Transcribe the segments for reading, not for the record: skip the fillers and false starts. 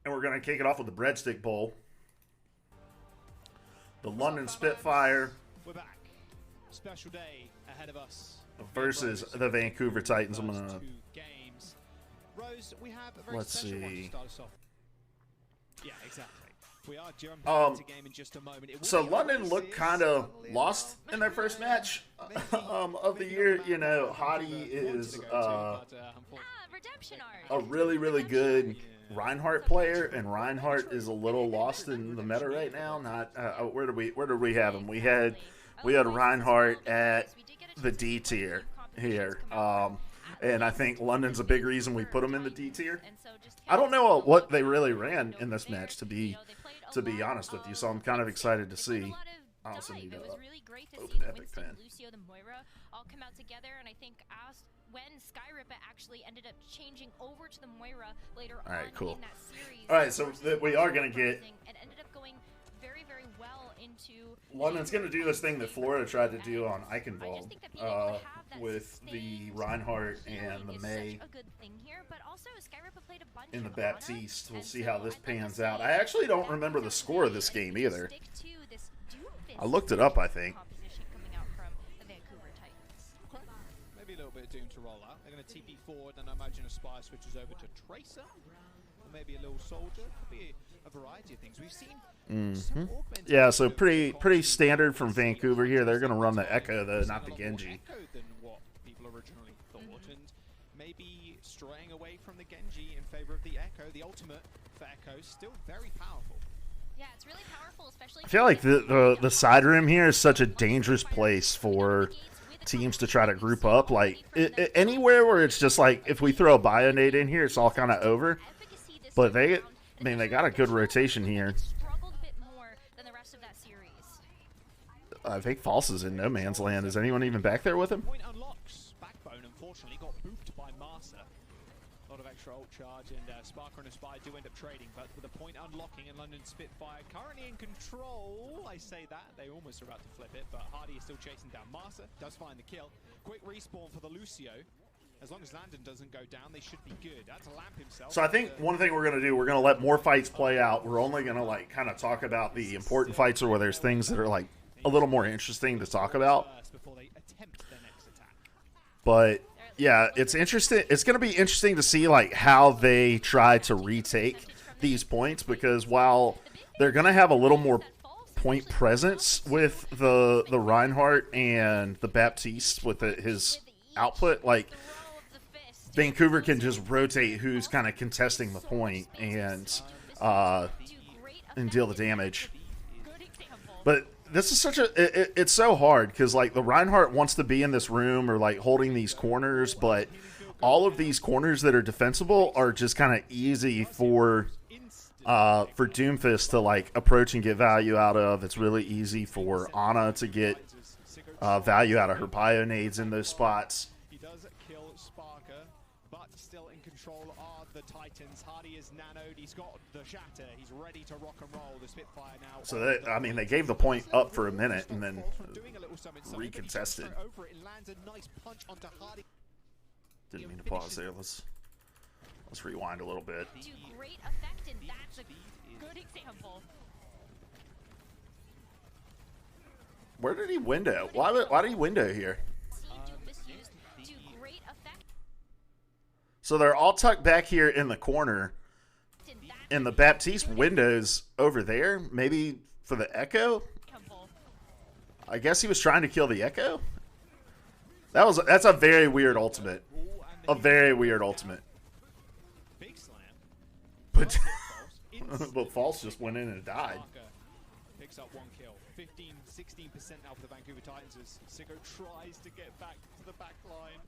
And we're going to kick it off with the Breadstick Bowl. The London Spitfire. We're back. Special day ahead of us. Versus the Vancouver Titans. I'm going to... Rose, we have a very Let's special one to see. start us off. Yeah, exactly. We are jumping into game in just a moment. So London looked kind of lost in their first match of the year. You know, Hoagie is a really, really good Reinhardt player, and Reinhardt is a little lost in the meta right now. Not where did we have him? We had Reinhardt at the D tier here, and I think London's a big reason we put him in the D tier. I don't know what they really ran in this match, to be honest with you, so I'm kind of excited to see. I also need to open Epic Pen. All come out together, and I think when Skyrippa actually ended up changing over to the Moira later on in that series. All right, so we are going to get... And ended up going very, very well into... London's going to do this thing that Florida tried to do on Eichenwald with the Reinhardt and the May in the Baptiste. We'll see how this pans out. I actually don't remember the score of this game either. I looked it up, I think. Maybe a little bit of Doom to roll out. They're going to TP forward, and I imagine a Spire switches over to Tracer. Or maybe a little Soldier. Could be a variety of things. We've seen yeah, so pretty standard from Vancouver here. They're going to run the Echo, though, not the Genji. Than what people originally thought, and maybe straying away from the Genji in favor of the Echo. The ultimate for Echo still very powerful. Yeah, it's really powerful, especially. I feel like the side rim here is such a dangerous place for teams to try to group up. Like anywhere where it's just like if we throw a Bionade in here, it's all kind of over. But they got a good rotation here. I think False is in no man's land. Is anyone even back there with him? Point unlocks. Backbone, unfortunately, got booped by Marsa. A lot of extra ult charge, and Sparker and Aspire do end up trading, but with a point unlocking in London Spitfire currently in control. I say that. They almost are about to flip it, but Hardy is still chasing down Marsa. Does find the kill. Quick respawn for the Lucio. As long as Landon doesn't go down, they should be good. That's a lamp himself. So I think one thing we're going to do, we're going to let more fights play out. We're only going to like kind of talk about the important fights or where there's things that are like a little more interesting to talk about. But yeah, it's interesting. It's going to be interesting to see like how they try to retake these points, because while they're going to have a little more point presence with the Reinhardt and the Baptiste with his output, like Vancouver can just rotate who's kind of contesting the point and deal the damage. But this is such a it's so hard because like the Reinhardt wants to be in this room or like holding these corners, but all of these corners that are defensible are just kind of easy for Doomfist to like approach and get value out of. It's really easy for Ana to get value out of her Bionades in those spots. He does kill Sparker, but still in control are the Titans. Hardy is nanoed. He's got the shatter. He's ready to rock and roll. The Spitfire now. So they gave the point up for a minute and then recontested. Didn't mean to pause there. Let's rewind a little bit. To great effect, and that's a good example. Where did he window? Why did he window here? So they're all tucked back here in the corner, and the Baptiste window's over there, maybe for the Echo? I guess he was trying to kill the Echo? That's a very weird ultimate. A very weird ultimate. But, but False just went in and died. Picks up one kill. 16% now for the Vancouver Titans as Siggo tries to get back to the back line.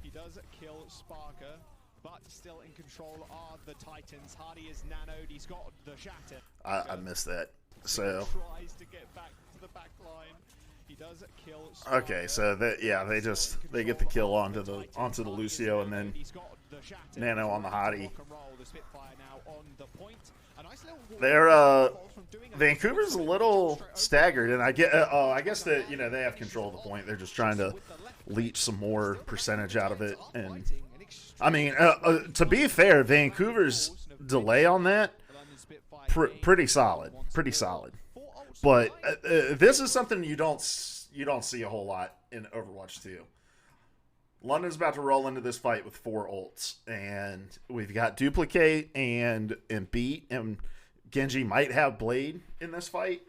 He does kill Sparker, but still in control are the Titans. Hardy is nanoed. He's got the shatter. I missed that. So tries to get back to the back line. He does kill Sparker. Okay, so they get the kill onto the Lucio and then Nano on the Hottie. They're Vancouver's a little staggered, and I guess that they have control of the point. They're just trying to leech some more percentage out of it. And I mean, to be fair, Vancouver's delay on that pretty solid, pretty solid. But this is something you don't see a whole lot in Overwatch 2. London's about to roll into this fight with 4 ults, and we've got Duplicate and Beat, and Genji might have Blade in this fight.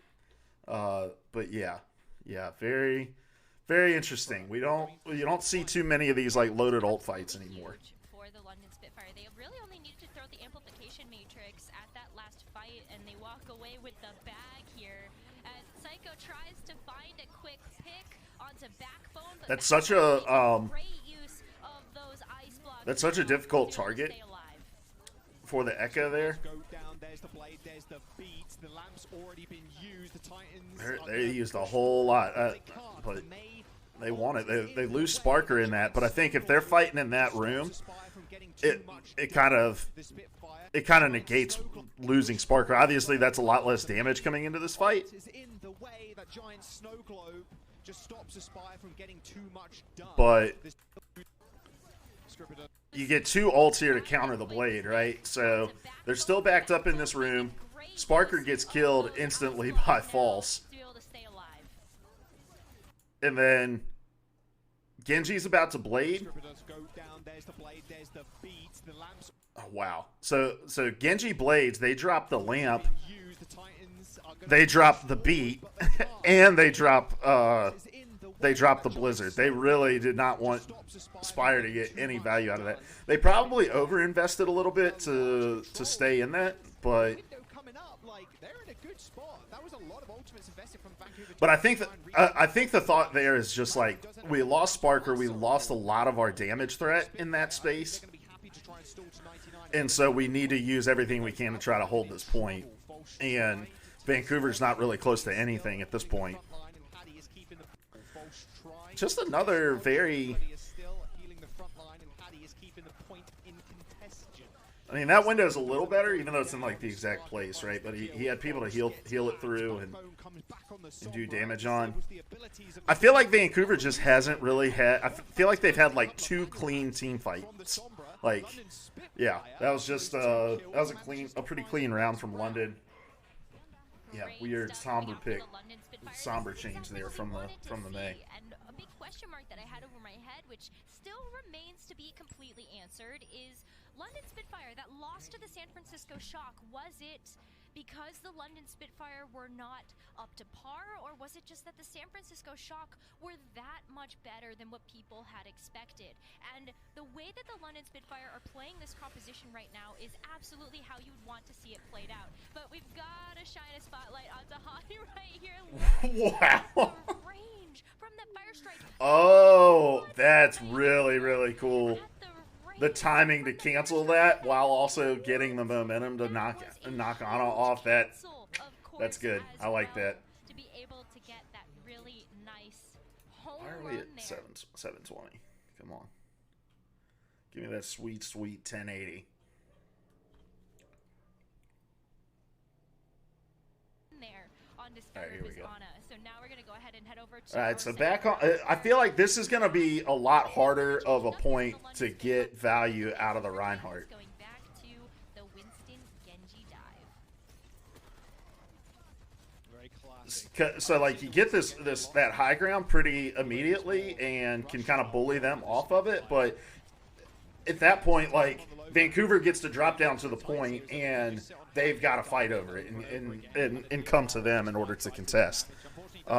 But yeah, very, very interesting. You don't see too many of these like loaded ult fights anymore. For the London Spitfire, they really only needed to throw the amplification matrix at that last fight, and they walk away with the bag here. As Psycho tries to find a quick pick onto Backbone, but that's such a great use of those ice blocks. that's such a difficult target for the Echo there. They used a whole lot, but they want it. They lose Sparker in that, but I think if they're fighting in that room, it kind of negates losing Sparker. Obviously, that's a lot less damage coming into this fight. But you get 2 ults here to counter the Blade, right? So they're still backed up in this room. Sparker gets killed instantly by False. And then Genji's about to Blade. Oh, wow. So Genji blades, they drop the lamp, they drop the beat, and they drop the blizzard. They really did not want Spire to get any value out of that. They probably overinvested a little bit to stay in that, but I think the thought there is just like, we lost Sparker, we lost a lot of our damage threat in that space, and so we need to use everything we can to try to hold this point. And Vancouver's not really close to anything at this point. Just another very... I mean, that window is a little better, even though it's in like the exact place, right? But he had people to heal it through and do damage on. I feel like Vancouver just hasn't really had... I feel like they've had like 2 clean team fights. Like, yeah, that was just a pretty clean round from London. Yeah, weird somber pick, somber change there from the May. And a big question mark that I had over my head, which still remains to be completely answered, is London Spitfire that lost to the San Francisco Shock. Was it because the London Spitfire were not up to par, or was it just that the San Francisco Shock were that much better than what people had expected? And the way that the London Spitfire are playing this composition right now is absolutely how you'd want to see it played out. But we've got to shine a spotlight onto Hoagie right here. Wow. The range from the fire strike. Oh, that's really, really cool. The timing to cancel that while also getting the momentum to knock Ana off, that's good. I like that. To be able to get that really nice home Why are we at 720? Come on. Give me that sweet, sweet 1080. Alright, here we go. So now we're gonna go ahead and head over to Alright, so back on. I feel like this is gonna be a lot harder of a point to get value out of the Reinhardt. Going back to the Winston Genji dive. Very classic. So like you get that high ground pretty immediately and can kind of bully them off of it, but at that point, like, Vancouver gets to drop down to the point and they've got to fight over it and come to them in order to contest. As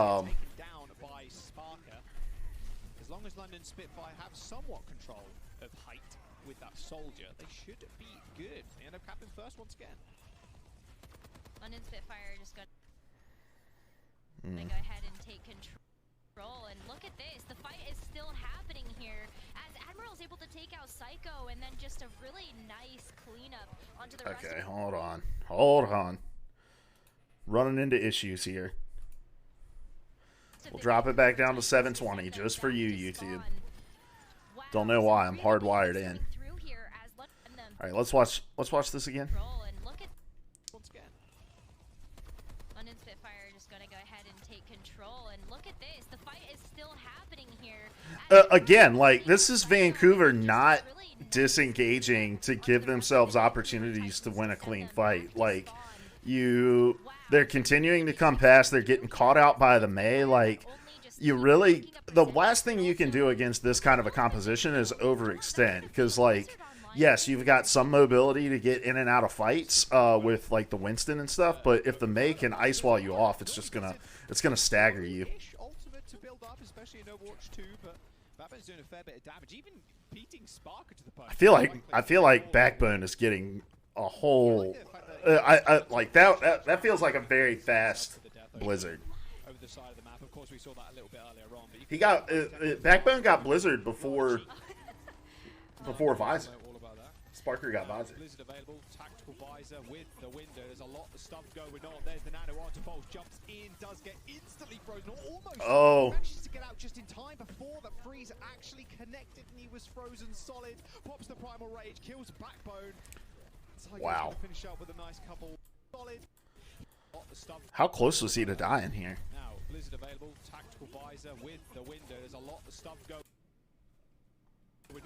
long as London Spitfire have somewhat control of height with that soldier, they should be good. They end up capping first once again. London Spitfire just got to go ahead and take control. And look at this. The fight is still happening here as Admiral is able to take out Psycho, and then just a really nice cleanup onto the rest of Okay, hold on. Running into issues here. We'll drop it back down to 720 just for you, YouTube. Don't know why, I'm hardwired in. All right, let's watch this again. London London Spitfire are just going to go ahead and take control. And look at this. The fight is still happening here. Again, like, this is Vancouver not disengaging to give themselves opportunities to win a clean fight. Like, they're continuing to come past. They're getting caught out by the Mei. Like, the last thing you can do against this kind of a composition is overextend. Because, like, yes, you've got some mobility to get in and out of fights with, like, the Winston and stuff. But if the Mei can ice wall you off, it's just gonna stagger you. Ultimate to build up, especially in Overwatch 2, but Backbone's doing a fair bit of damage, even beating Sparker to the punch. I feel like Backbone is getting a whole. I like that feels like a very fast Blizzard. Over the side of the map, of course, we saw that a little bit earlier on. But He got Backbone got Blizzard before Visor. all about that. Sparker got Visor. Blizzard available, tactical visor with the window. There's a lot of stuff going on. There's the nano artifact, jumps in, does get instantly frozen, or almost. Oh. Manages to get out just in time before the freeze actually connected, and he was frozen solid. Pops the primal rage, kills Backbone. Wow. Finish up with a nice couple. Solid. How close was he to dying here? Now, Blizzard available, tactical visor with the window. There's a lot of stuff going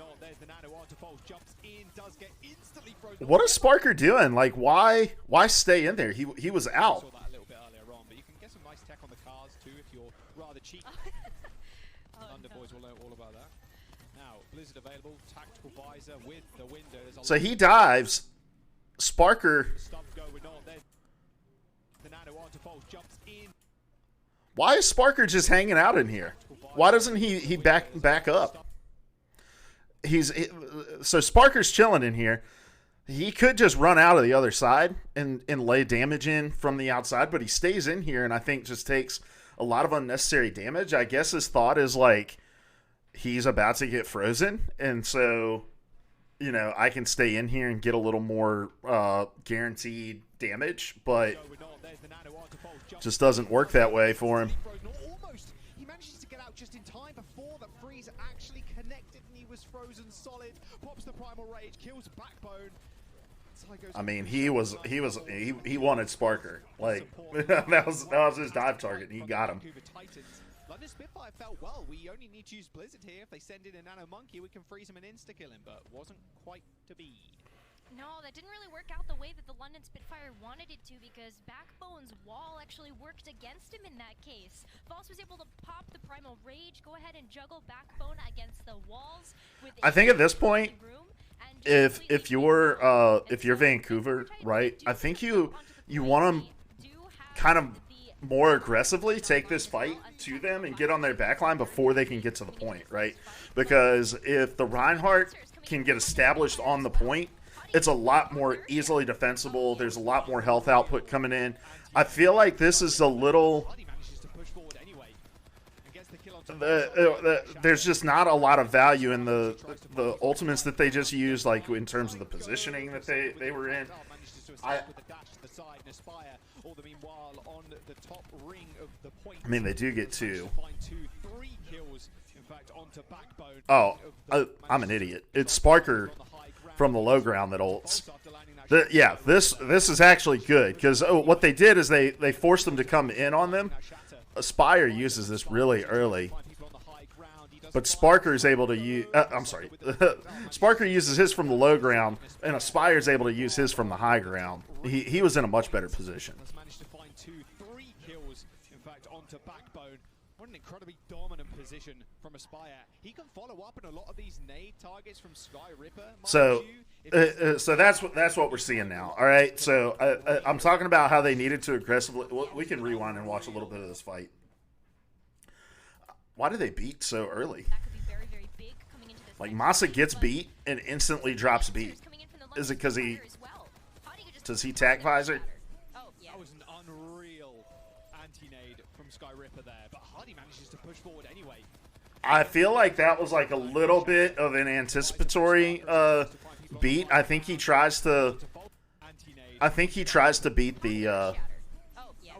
on. There's the nano artifact, jumps in, does get instantly frozen. What is Sparker doing? Like, why stay in there? He was out. Saw that a little bit earlier on, but you can get some nice tech on the cars too if you're rather cheap. London boys will know all about that. Now, Blizzard available, tactical visor with the window. There's a So he dives. Sparker. stuff going on. There's the nano artifact, jumps in. Why is Sparker just hanging out in here? Why doesn't he back up? So Sparker's chilling in here. He could just run out of the other side and lay damage in from the outside, but he stays in here and I think just takes a lot of unnecessary damage. I guess his thought is like he's about to get frozen, and so I can stay in here and get a little more guaranteed damage, but just doesn't work that way for him. Almost. He manages to get out just in time before the freeze actually connected, and he was frozen solid. Pops the primal rage, kills Backbone. I mean, he wanted Sparker. Like that was his dive target, and he got him. Vancouver Titans. London Spitfire felt well. We only need to use Blizzard here. If they send in a nano monkey, we can freeze him and insta-kill him, but wasn't quite to be. No, that didn't really work out the way that the London Spitfire wanted it to, because Backbone's wall actually worked against him in that case. False was able to pop the primal rage, go ahead and juggle Backbone against the walls. I think at this point, if you're Vancouver, right? I think you want to kind of more aggressively take this fight to them and get on their backline before they can get to the point, right? Because if the Reinhardt can get established on the point, it's a lot more easily defensible. There's a lot more health output coming in. I feel like this is a little... there's just not a lot of value in the ultimates that they just used, like in terms of the positioning that they were in. I mean, they do get two. Oh, I'm an idiot. It's Sparker from the low ground that ults. Yeah, this is actually good, because what they did is they forced them to come in on them. Aspire uses this really early, but Sparker is able to use... I'm sorry. Sparker uses his from the low ground, and Aspire is able to use his from the high ground. He was in a much better position. Managed to find 2-3 kills, in fact, onto Backbone. What an incredibly dominant position from Aspire. He can follow up on a lot of these nade targets from Sky Ripper. So that's what we're seeing now. All right. So I'm talking about how they needed to aggressively. We can rewind and watch a little bit of this fight. Why do they beat so early? Like Masa gets beat and instantly drops beat. Is it because does he tack visor? That was an unreal anti-nade from Sky Ripper there, but Hardy manages to push forward anyway. I feel like that was like a little bit of an anticipatory beat. I think he tries to beat the That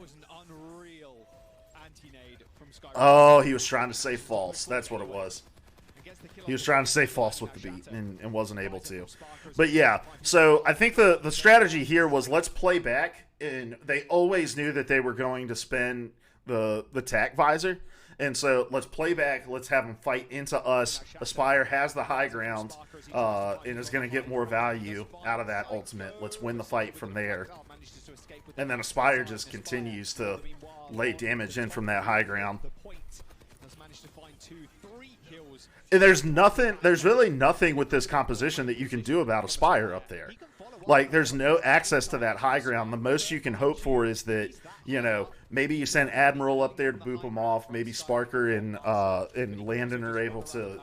was an unreal anti-nade from Sky Ripper. oh, he was trying to say false. That's what it was. He was trying to stay false with the beat and wasn't able to. But yeah, so I think the strategy here was let's play back, and they always knew that they were going to spin the tack visor. And so let's play back. Let's have them fight into us. Aspire has the high ground and is going to get more value out of that ultimate. Let's win the fight from there. And then Aspire just continues to lay damage in from that high ground. And there's really nothing with this composition that you can do about Aspire up there. Like, there's no access to that high ground. The most you can hope for is that, you know, maybe you send Admiral up there to boop him off. Maybe Sparker and Landon are able to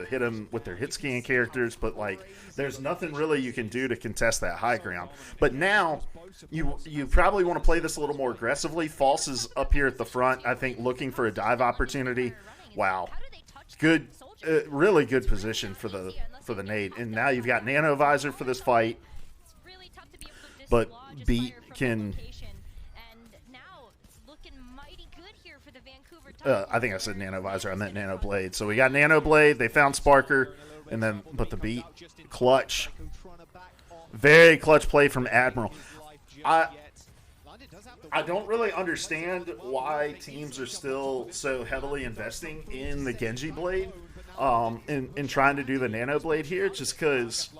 hit him with their hit scan characters. But, like, there's nothing really you can do to contest that high ground. But now, you probably want to play this a little more aggressively. False is up here at the front, I think, looking for a dive opportunity. Wow. Good, really good position for the nade. And now you've got Nano Visor for this fight. But Beat can... I think I said Nano Visor. I meant Nano Blade. So we got Nano Blade. They found Sparker. And then, but the Beat. Clutch. Very clutch play from Admiral. I don't really understand why teams are still so heavily investing in the Genji Blade in trying to do the Nano Blade here, just because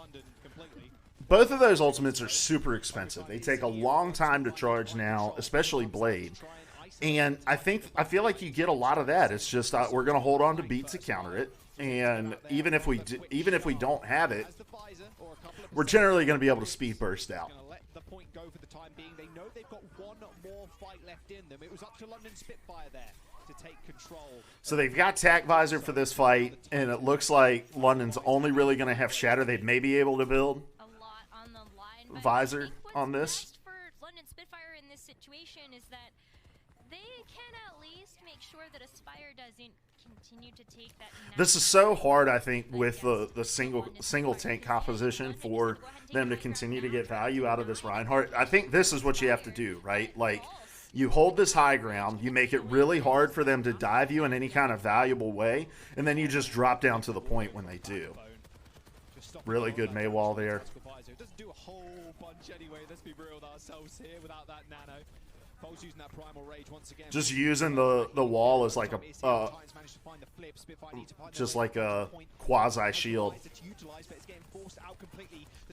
both of those ultimates are super expensive. They take a long time to charge now, especially Blade. And I feel like you get a lot of that. It's just we're going to hold on to Beat to counter it, and even if we don't have it, we're generally going to be able to speed burst out. The point go for the time being. They know they've got one more fight left in them. It was up to London Spitfire there to take control. So they've got Tac Visor for this fight, and it looks like London's only really going to have Shatter. They may be able to build Visor on this. For London Spitfire in this situation is that they can at least make sure that Aspire doesn't continue to take that. This is so hard, I think, with the single tank composition for them to continue to get value out of this Reinhardt. I think this is what you have to do, right? Like, you hold this high ground, you make it really hard for them to dive you in any kind of valuable way, and then you just drop down to the point when they do. Really good Maywall there. Doesn't do a whole bunch anyway. Let's be real with ourselves here without that nano. Foles using that primal rage once again. Just using the wall as like a just like a quasi shield. The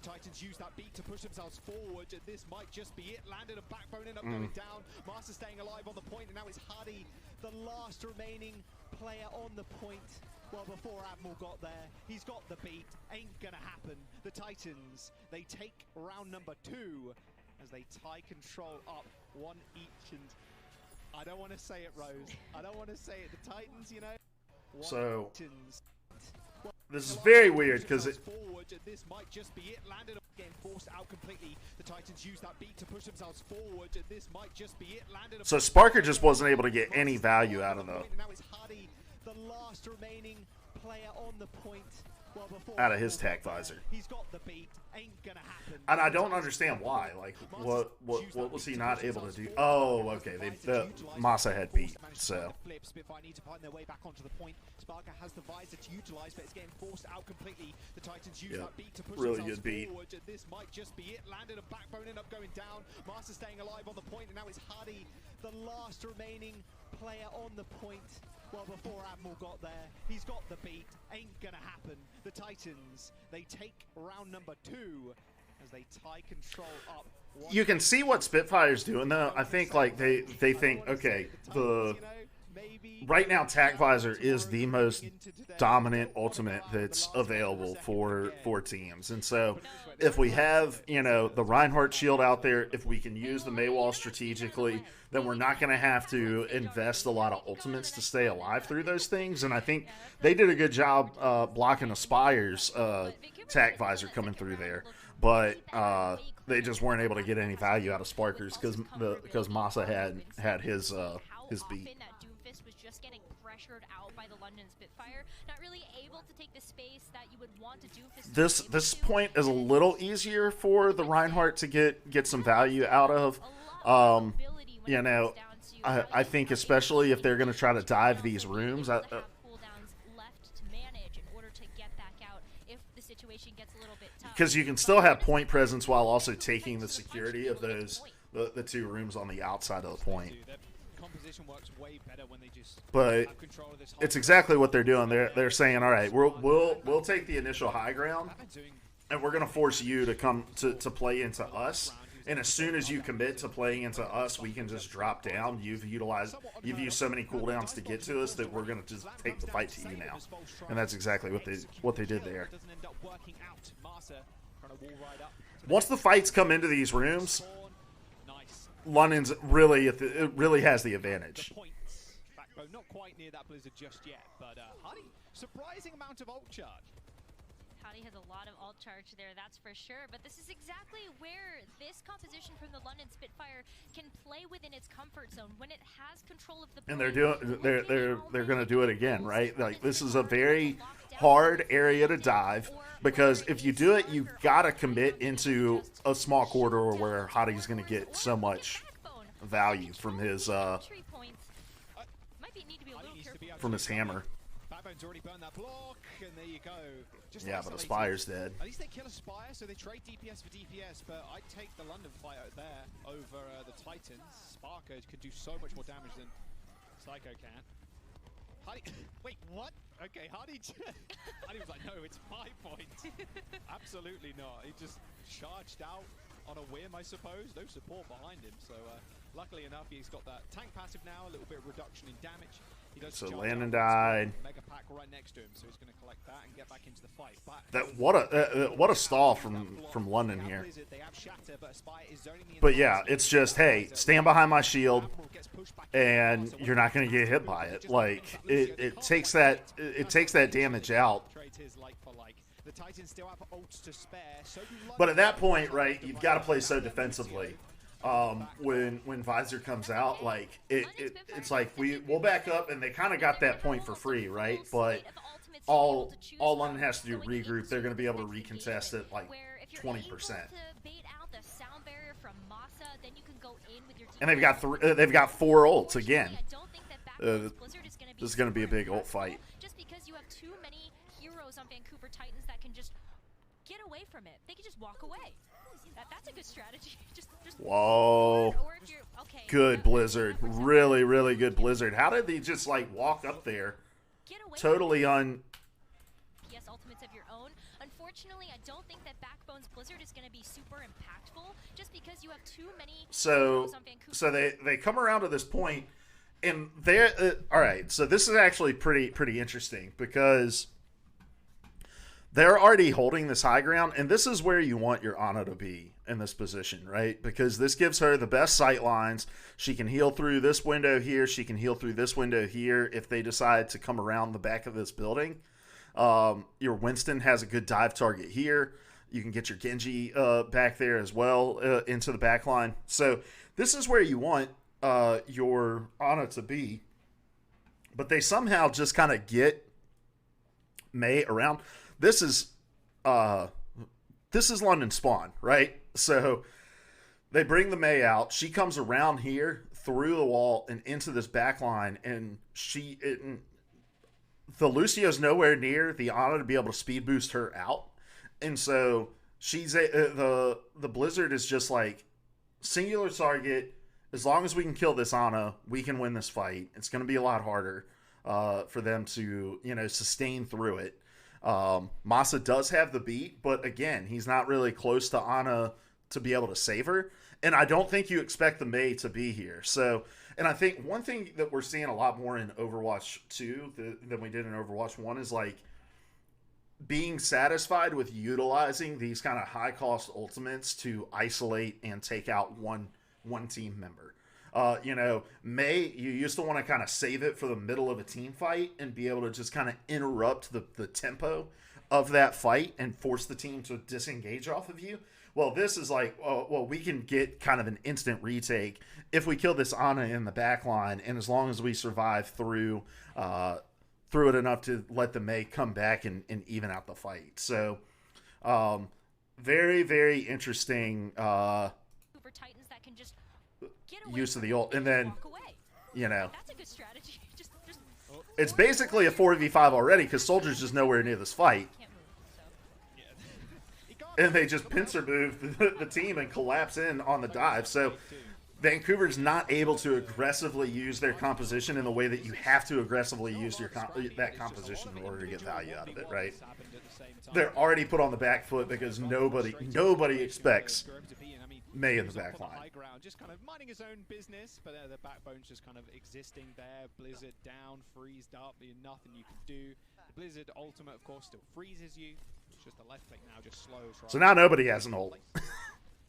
Titans use that beat to push themselves forward. This might just be it. Landed a backbone and up going down. Master staying alive on the point, and now it's Hardy, the last remaining player on the point. Well, before Admiral got there, he's got the beat. Ain't gonna happen. The Titans, they take round number 2 as they tie control up one each. And I don't want to say it, Rose. I don't want to say it. The Titans, you know. So this is very weird because this might just be it. Landed getting forced out completely. The Titans use that beat to push themselves forward. This might just be it. Landed. So Sparker just wasn't able to get any value out of the. Now it's Hardy, the last remaining player on the point. Well, out of his Tac Visor. He's got the beat. Ain't gonna happen. And I don't understand why. Like, what was he not able to do? Oh, okay. The Masa had beat. So. Spitfire need to find their way back onto the point. Sparker has the visor to utilize, but it's getting forced out completely. The Titans use that beat to push really good beat. Forward. This might just be it. Landed a backbone and up going down. Master staying alive on the point, and now it's Hardy, the last remaining player on the point. Well, before Admiral got there, he's got the beat. Ain't gonna happen. The Titans, they take round number 2 as they tie control up. You can see what Spitfire's doing, though. I think, like, they think, okay, right now Tac Visor is the most dominant ultimate that's available for teams. And so if we have, you know, the Reinhardt shield out there, if we can use the Maywall strategically, then we're not going to have to invest a lot of ultimates to stay alive through those things. And I think they did a good job blocking Aspire's Tac Visor coming through there. But they just weren't able to get any value out of Sparkers because Masa had his beat. Was just getting pressured out by the London Spitfire, not really able to take the space that you would want to Doomfist. This point is a little easier for the Reinhardt to get some value out of. You know, I think especially if they're going to try to dive these rooms. because you can still have point presence while also taking the security of those the two rooms on the outside of the point. But it's exactly what they're doing. They're saying, all right, we'll take the initial high ground, and we're going to force you to come to play into us. And as soon as you commit to playing into us, we can just drop down. You've used so many cooldowns to get to us that we're going to just take the fight to you now. And that's exactly what they did there. Once the fights come into these rooms, London's really has the advantage. Not quite near that blizzard just yet, but Hoagie, surprising amount of ult charge. Hoagie has a lot of ult charge there, that's for sure. But this is exactly where this composition from the London Spitfire can play within its comfort zone when it has control of the. And they're going to do it again, right? Like, this is a very hard area to dive, because if you do it, you got to commit into a small corridor where Hoagie's going to get so much value from his hammer. Backbone's already burned that block, and there you go. Yeah, but Aspire's dead. At least they kill Aspire, so they trade DPS for DPS, but I'd take the London fight out there over the Titans. Sparker could do so much more damage than Psycho can. Hoagie, wait, what? Okay, Hoagie was like, no, it's my point. Absolutely not. He just charged out on a whim, I suppose. No support behind him, so luckily enough, he's got that tank passive now, a little bit of reduction in damage. So Landon died. Mega pack right next to him, so he's going to collect that and get back into the fight. What a stall from London here. But yeah, it's just, hey, stand behind my shield, and you're not going to get hit by it. Like, it takes that damage out. But at that point, right, you've got to play so defensively. When Visor comes out, like it's like we'll back up, and they kind of got that point for free, right? But all London has to do regroup. They're going to be able to recontest it like 20%. And they've got 4 ults again. This is going to be a big ult fight. Just because you have too many heroes on Vancouver Titans that can just get away from it, they can just walk away. That's a good strategy. Just whoa. Good Blizzard. Really, really good Blizzard. How did they just, like, walk up there? Totally on... Yes, ultimates of your own. Unfortunately, I don't think that Backbone's Blizzard is going to be super impactful just because you have too many... So they come around to this point, and they're... all right, so this is actually pretty interesting, because... they're already holding this high ground, and this is where you want your Ana to be in this position, right? Because this gives her the best sight lines. She can heal through this window here. She can heal through this window here if they decide to come around the back of this building. Your Winston has a good dive target here. You can get your Genji back there as well into the back line. So this is where you want your Ana to be. But they somehow just kind of get Mei around. This is London Spawn, right? So they bring the Mei out. She comes around here through the wall and into this back line, and the Lucio's nowhere near the Ana to be able to speed boost her out, and so the Blizzard is just like, singular target. As long as we can kill this Ana, we can win this fight. It's going to be a lot harder for them to sustain through it. Masa does have the beat, but again, he's not really close to Ana to be able to save her. And I don't think you expect the Mei to be here. So, and I think one thing that we're seeing a lot more in Overwatch 2 than we did in Overwatch 1 is like being satisfied with utilizing these kind of high cost ultimates to isolate and take out one team member. Mei, you used to want to kind of save it for the middle of a team fight and be able to just kind of interrupt the tempo of that fight and force the team to disengage off of you. Well, this is like, we can get kind of an instant retake if we kill this Ana in the back line, and as long as we survive through it enough to let the Mei come back and even out the fight. So, very, very interesting Titans that can just use of the ult, and then that's a good strategy. It's basically a 4v5 already because Soldier's just nowhere near this fight. and they just pincer move the team and collapse in on the dive. So Vancouver's not able to aggressively use their composition in the way that you have to aggressively use that composition in order to get value out of it, right? They're already put on the back foot because nobody expects May in the back line. Just kind of minding his own business, but the backbone's just kind of existing there. Blizzard down, freezed up, nothing you can do. The Blizzard ultimate, of course, still freezes you. It's just the left click now just slows. Right, so now nobody has an ult.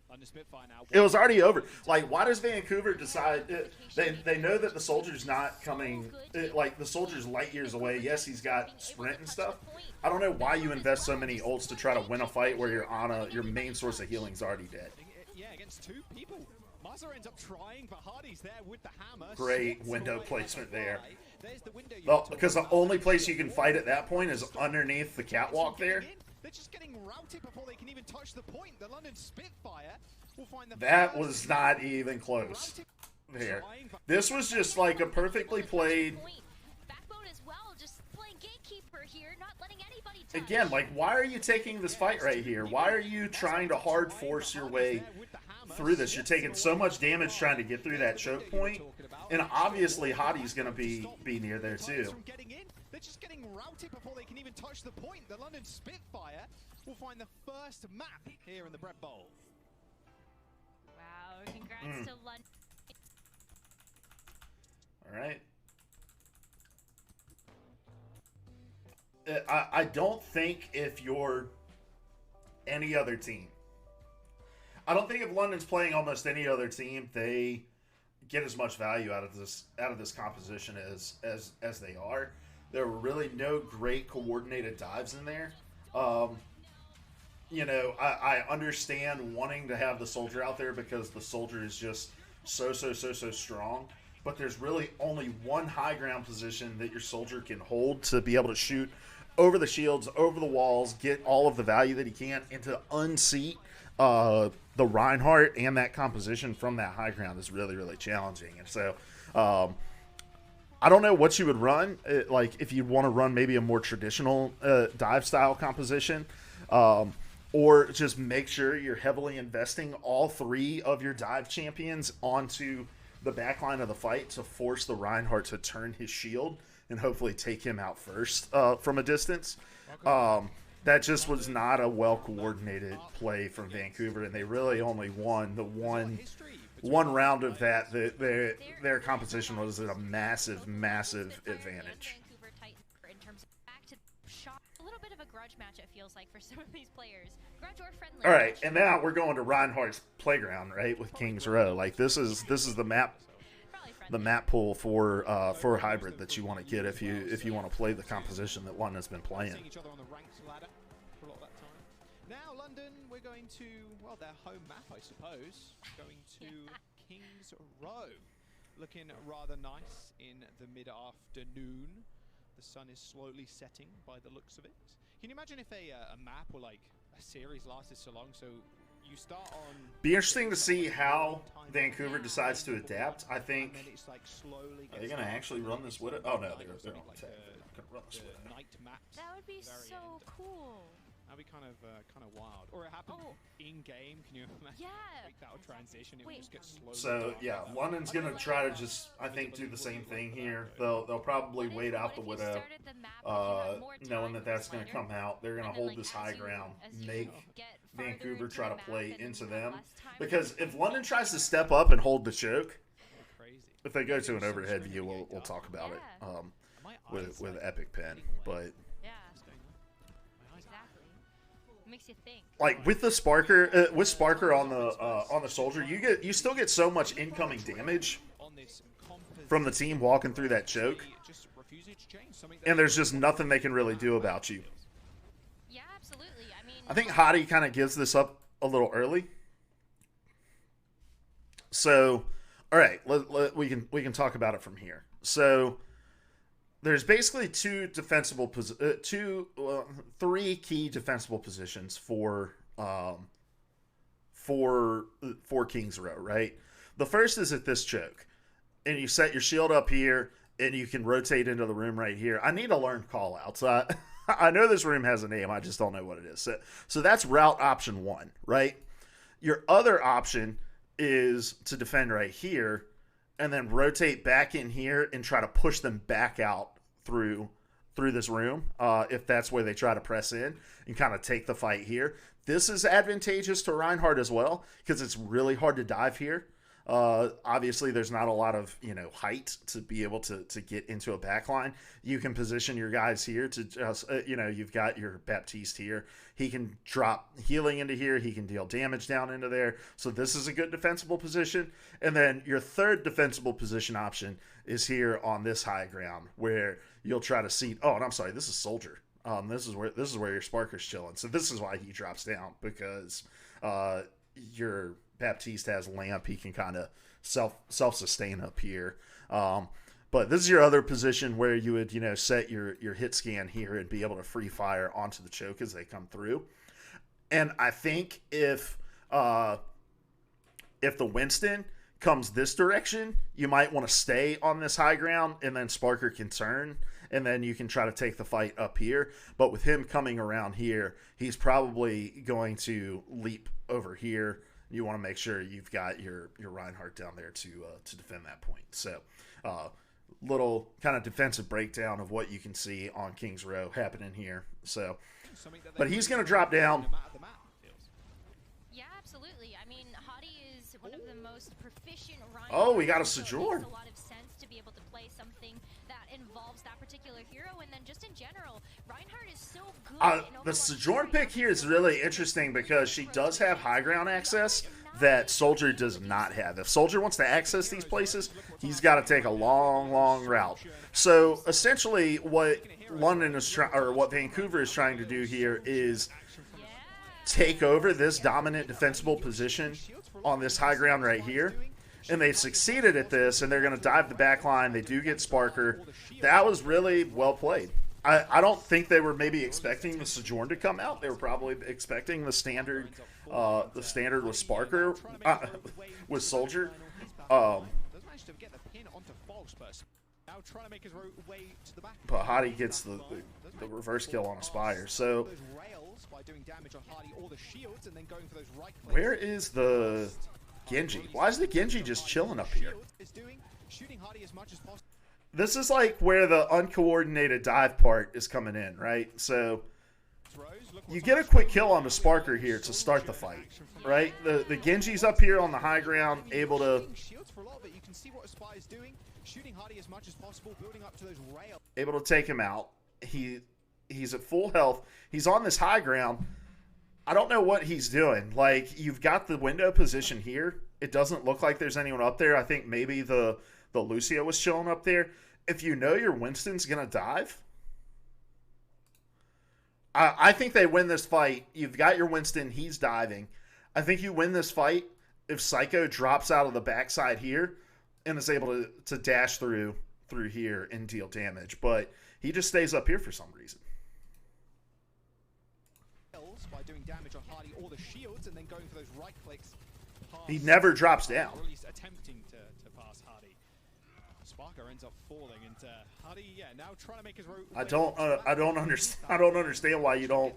London Spitfire now. It was already over. Like, why does Vancouver decide? They know that the soldier's not coming. Like, the soldier's light years away. Yes, he's got sprint and stuff. I don't know why you invest so many ults to try to win a fight where your main source of healing's already dead. Yeah, against two people. Mazza ends up trying, but Hardy's there with the hammer. Great window placement there. There's the window. Well, because the only place you can fight at that point is underneath the catwalk there. They're just getting routed before they can even touch the point. The London Spitfire will find the that was not even close. There. This was just like a perfectly played. Backbone as well, just playing gatekeeper here, not letting anybody touch. Again, like, why are you taking this fight right here? Why are you trying to hard force your way through this? You're taking so much damage trying to get through that choke point, and obviously Hottie's going to be near there too. They're just getting routed before they can even touch the point. The London Spitfire will find the first map here in the Bread Bowl. Wow, congrats to London. All right. I don't think if you're any other team, I don't think if London's playing almost any other team, they get as much value out of this composition as they are. There were really no great coordinated dives in there. You know, I understand wanting to have the soldier out there because the soldier is just so strong. But there's really only one high ground position that your soldier can hold to be able to shoot over the shields, over the walls, get all of the value that he can, and to unseat the Reinhardt and that composition from that high ground is really challenging. And so I don't know what you would run, like if you'd want to run maybe a more traditional dive style composition, or just make sure you're heavily investing all three of your dive champions onto the back line of the fight to force the Reinhardt to turn his shield and hopefully take him out first from a distance. That just was not a well-coordinated play from Vancouver, and they really only won the one round of that. Their composition was at a massive advantage. Vancouver Titans in terms of back to shot. A little bit of a grudge match, it feels like, for some of these players. Grudge or friendly. All right, and now we're going to Reinhardt's playground, right, with Kings Row. Like, this is the map pool for hybrid that you want to get if you want to play the composition that London's been playing. Now London, we're going to, well, their home map, I suppose. Going to Kings Row. Looking rather nice in the mid-afternoon. The sun is slowly setting by the looks of it. Can you imagine if a map or like a series lasted so long? So you start on. Be interesting to see how Vancouver decides to adapt. I think. Are they going to actually run this with it? Oh no, they're not going to run this with it. That would be so cool. That'd be kind of wild. Or it happened in game. Can you imagine? Yeah. Like that would transition. It would just get slowly. So yeah, London's gonna try to just, I think, do the same thing here. They'll probably wait out the widow, knowing that that's gonna come out. They're gonna hold this high ground, make Vancouver try to play into them. Because if London tries to step up and hold the choke, if they go to an overhead view, we'll talk about it with Epic Pen, but. Makes you think. Like with the Sparker, on the soldier, you still get so much incoming damage from the team walking through that choke, and there's just nothing they can really do about you. Yeah, absolutely. I mean, I think Hottie kind of gives this up a little early. So, all right, we can talk about it from here. So. There's basically three key defensible positions for Kings Row, right? The first is at this choke, and you set your shield up here, and you can rotate into the room right here. I need to learn call outs. I know this room has a name. I just don't know what it is. So that's route option 1, right? Your other option is to defend right here and then rotate back in here and try to push them back out through this room if that's where they try to press in and kind of take the fight here. This is advantageous to Reinhardt as well because it's really hard to dive here. Obviously, there's not a lot of height to be able to get into a backline. You can position your guys here to just you've got your Baptiste here. He can drop healing into here. He can deal damage down into there. So this is a good defensible position. And then your third defensible position option is here on this high ground where you'll try to seat. Oh, and I'm sorry, this is Soldier. This is where your Sparker's chilling. So this is why he drops down because your Baptiste has lamp. He can kind of self-sustain up here. But this is your other position where you would, set your hit scan here and be able to free fire onto the choke as they come through. And I think if the Winston comes this direction, you might want to stay on this high ground and then Sparker can turn and then you can try to take the fight up here. But with him coming around here, he's probably going to leap over here. You want to make sure you've got your Reinhardt down there to defend that point. So little kind of defensive breakdown of what you can see on King's Row happening here. So, but he's going to drop down. Yeah, absolutely. I mean, Hoagie is one of the most proficient Reinhardt. Oh, we got a so Sojourn. it makes a lot of sense to be able to play something that involves that particular hero, and then just in general, Reinhardt is so good. The Sojourn pick here is really interesting because she does have high ground access that Soldier does not have. If Soldier wants to access these places, he's got to take a long, long route. So essentially, what London is trying, or what Vancouver is trying to do here, is take over this dominant defensible position on this high ground right here. And they've succeeded at this, and they're going to dive the back line. They do get Sparker. That was really well played. I don't think they were maybe expecting the Sojourn to come out. They were probably expecting the standard with Sparker, with Soldier. But Hoagie gets the reverse kill on Aspire. So where is the Genji? Why is the Genji just chilling up here? This is like where the uncoordinated dive part is coming in, right? So you get a quick kill on the Sparker here to start the fight, right? The Genji's up here on the high ground, able to take him out. He's at full health. He's on this high ground. I don't know what he's doing. Like, you've got the window position here. It doesn't look like there's anyone up there. I think maybe the Lucio was chilling up there. If you know your Winston's going to dive, I think they win this fight. You've got your Winston. He's diving. I think you win this fight if Psycho drops out of the backside here and is able to dash through here and deal damage. But he just stays up here for some reason. By doing damage on Hoagie or the shields and then going for those right clicks. He never drops down. Or at least attempting to pass Hoagie. Sparker ends up falling into Hoagie. Yeah, now trying to make his route. I don't understand why you don't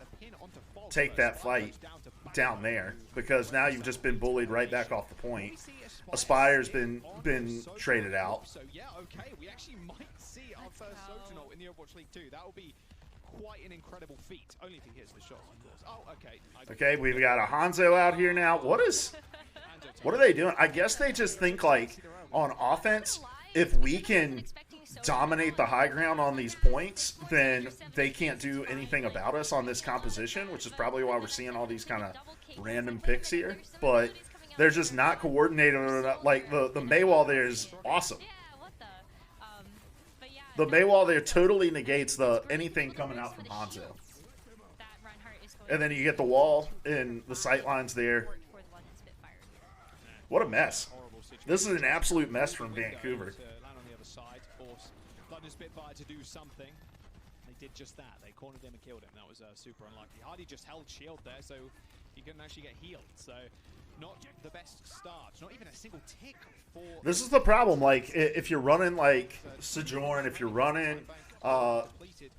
take that fight down there, because now you've just been bullied right back off the point. Aspire's been traded out. So yeah, okay, we actually might see our first Sojourn in the Overwatch League 2. That will be quite an incredible feat, only if he hits the shot, of course. Oh, okay. Okay, we've got a Hanzo out here now. What are they doing? I guess they just think, like, on offense, if we can dominate the high ground on these points, then they can't do anything about us on this composition, which is probably why we're seeing all these kind of random picks here. But they're just not coordinated. Like, the Maywall there is awesome. The Maywall there totally negates anything coming out from Hanzo. And then you get the wall and the sight lines there. What a mess. This is an absolute mess from Vancouver. London Spitfire to do something. They did just that. They cornered him and killed him. That was super unlucky. Hoagie just held shield there, so he couldn't actually get healed. So not the best start. Not even a single tick for... This is the problem. Like, if you're running, like, Sojourn, if you're running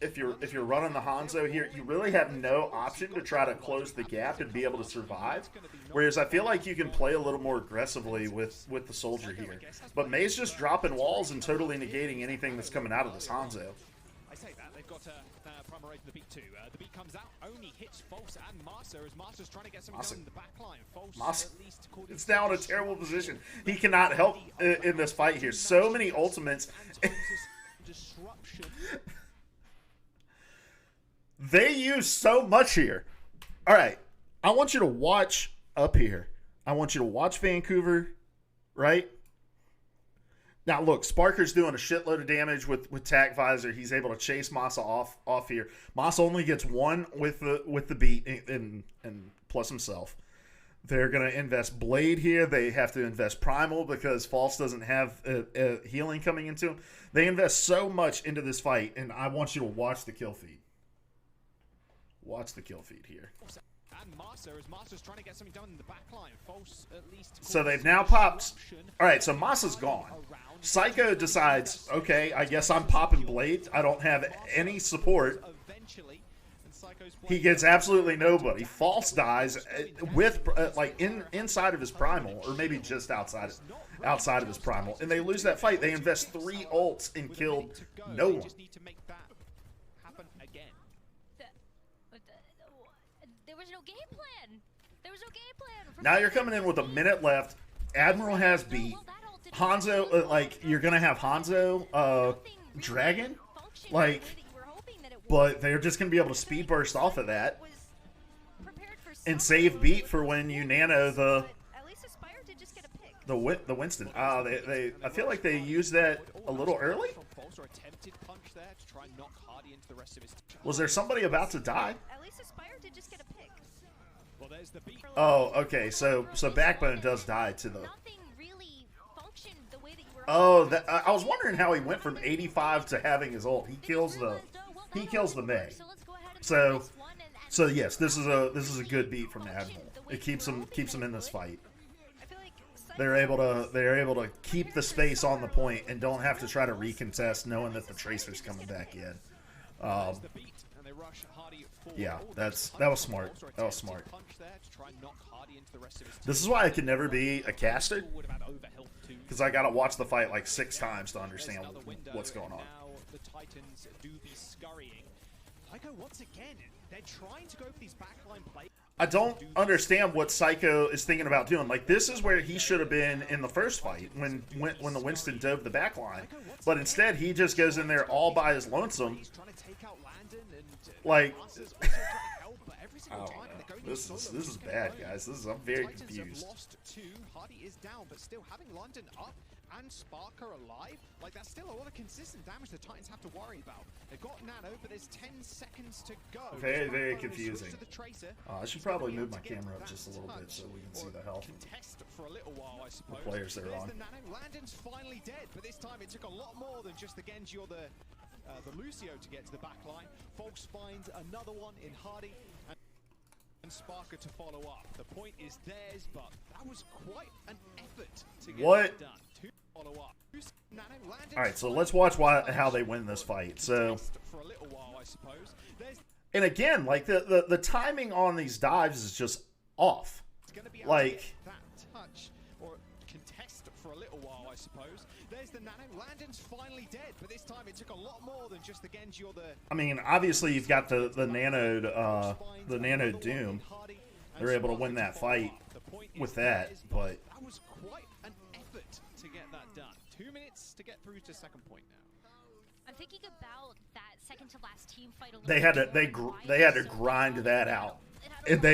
if you're running the Hanzo here, you really have no option to try to close the gap and be able to survive. Whereas I feel like you can play a little more aggressively with the soldier here. But May's just dropping walls and totally negating anything that's coming out of this Hanzo. I say that they've got Primer rating the beat too. The beat comes out, only hits False and Master as Master's trying to get something done in the back line. False at least it's now in a terrible position. He cannot help in this fight here. So many ultimates. Disruption. They use so much here. All right, I want you to watch up here. I want you to watch Vancouver, right? Now, look, Sparker's doing a shitload of damage with Tac Visor. He's able to chase Masa off here. Masa only gets one with the beat and plus himself. They're going to invest Blade here. They have to invest Primal because False doesn't have healing coming into him. They invest so much into this fight, and I want you to watch the kill feed. Watch the kill feed here. And Master's trying to get something done in the back line. False at least. So they've now popped. All right, so Masa's gone. Psycho decides, okay, I guess I'm popping Blade. I don't have any support. He gets absolutely nobody. False dies with like inside of his primal, or maybe just outside of his primal, and they lose that fight. They invest 3 ults and killed no one. There was no game plan. There was no game plan. Now you're coming in with a minute left. Admiral has beat. Hanzo, like, you're going to have Hanzo, Dragon, like, but they're just going to be able to speed burst off of that and save beat for when you nano the Winston. I feel like they used that a little early. Was there somebody about to die? Oh, okay. So Backbone does die to the. Oh, I was wondering how he went from 85 to having his ult. He kills the May. So yes, this is a good beat from the Admiral. It keeps him in this fight. They're able to keep the space on the point and don't have to try to recontest, knowing that the Tracer's coming back in. Yeah, that was smart. That was smart. This is why I can never be a caster, because I gotta watch the fight like 6 times to understand what's going on. The Titans do be scurrying. Psycho once again, they're trying to go for these backline plays. I don't understand what Psycho is thinking about doing. Like, this is where he should have been in the first fight when the Winston dove the backline, but instead he just goes in there all by his lonesome. Like, I don't know. This is bad, guys. I'm very confused. Hardy is down, but still having London up and Sparker alive, like, that's still a lot of consistent damage the Titans have to worry about. They've got Nano, but there's 10 seconds to go. Very, very confusing. I should probably move my camera up just a little bit so we can see the health of the players that are on. Landon's finally dead, but this time it took a lot more than just the Genji or the Lucio to get to the back line. Folks finds another one in Hardy and Sparker to follow up. The point is theirs, but that was quite an effort to get that done. To follow up. All right, so let's watch how they win this fight. So, for a little while, I suppose. And again, like the timing on these dives is just off. Like, that touch or contest for a little while, I suppose. There's the Nano. Landon's finally dead, but this time it took a lot more than just the Genji or the. I mean, obviously you've got the Nano Doom. They're able to win that fight with that, but that was quite an effort to get that done. 2 minutes to get through to second point now. I'm thinking about that second to last team fight a little they had to grind that out. And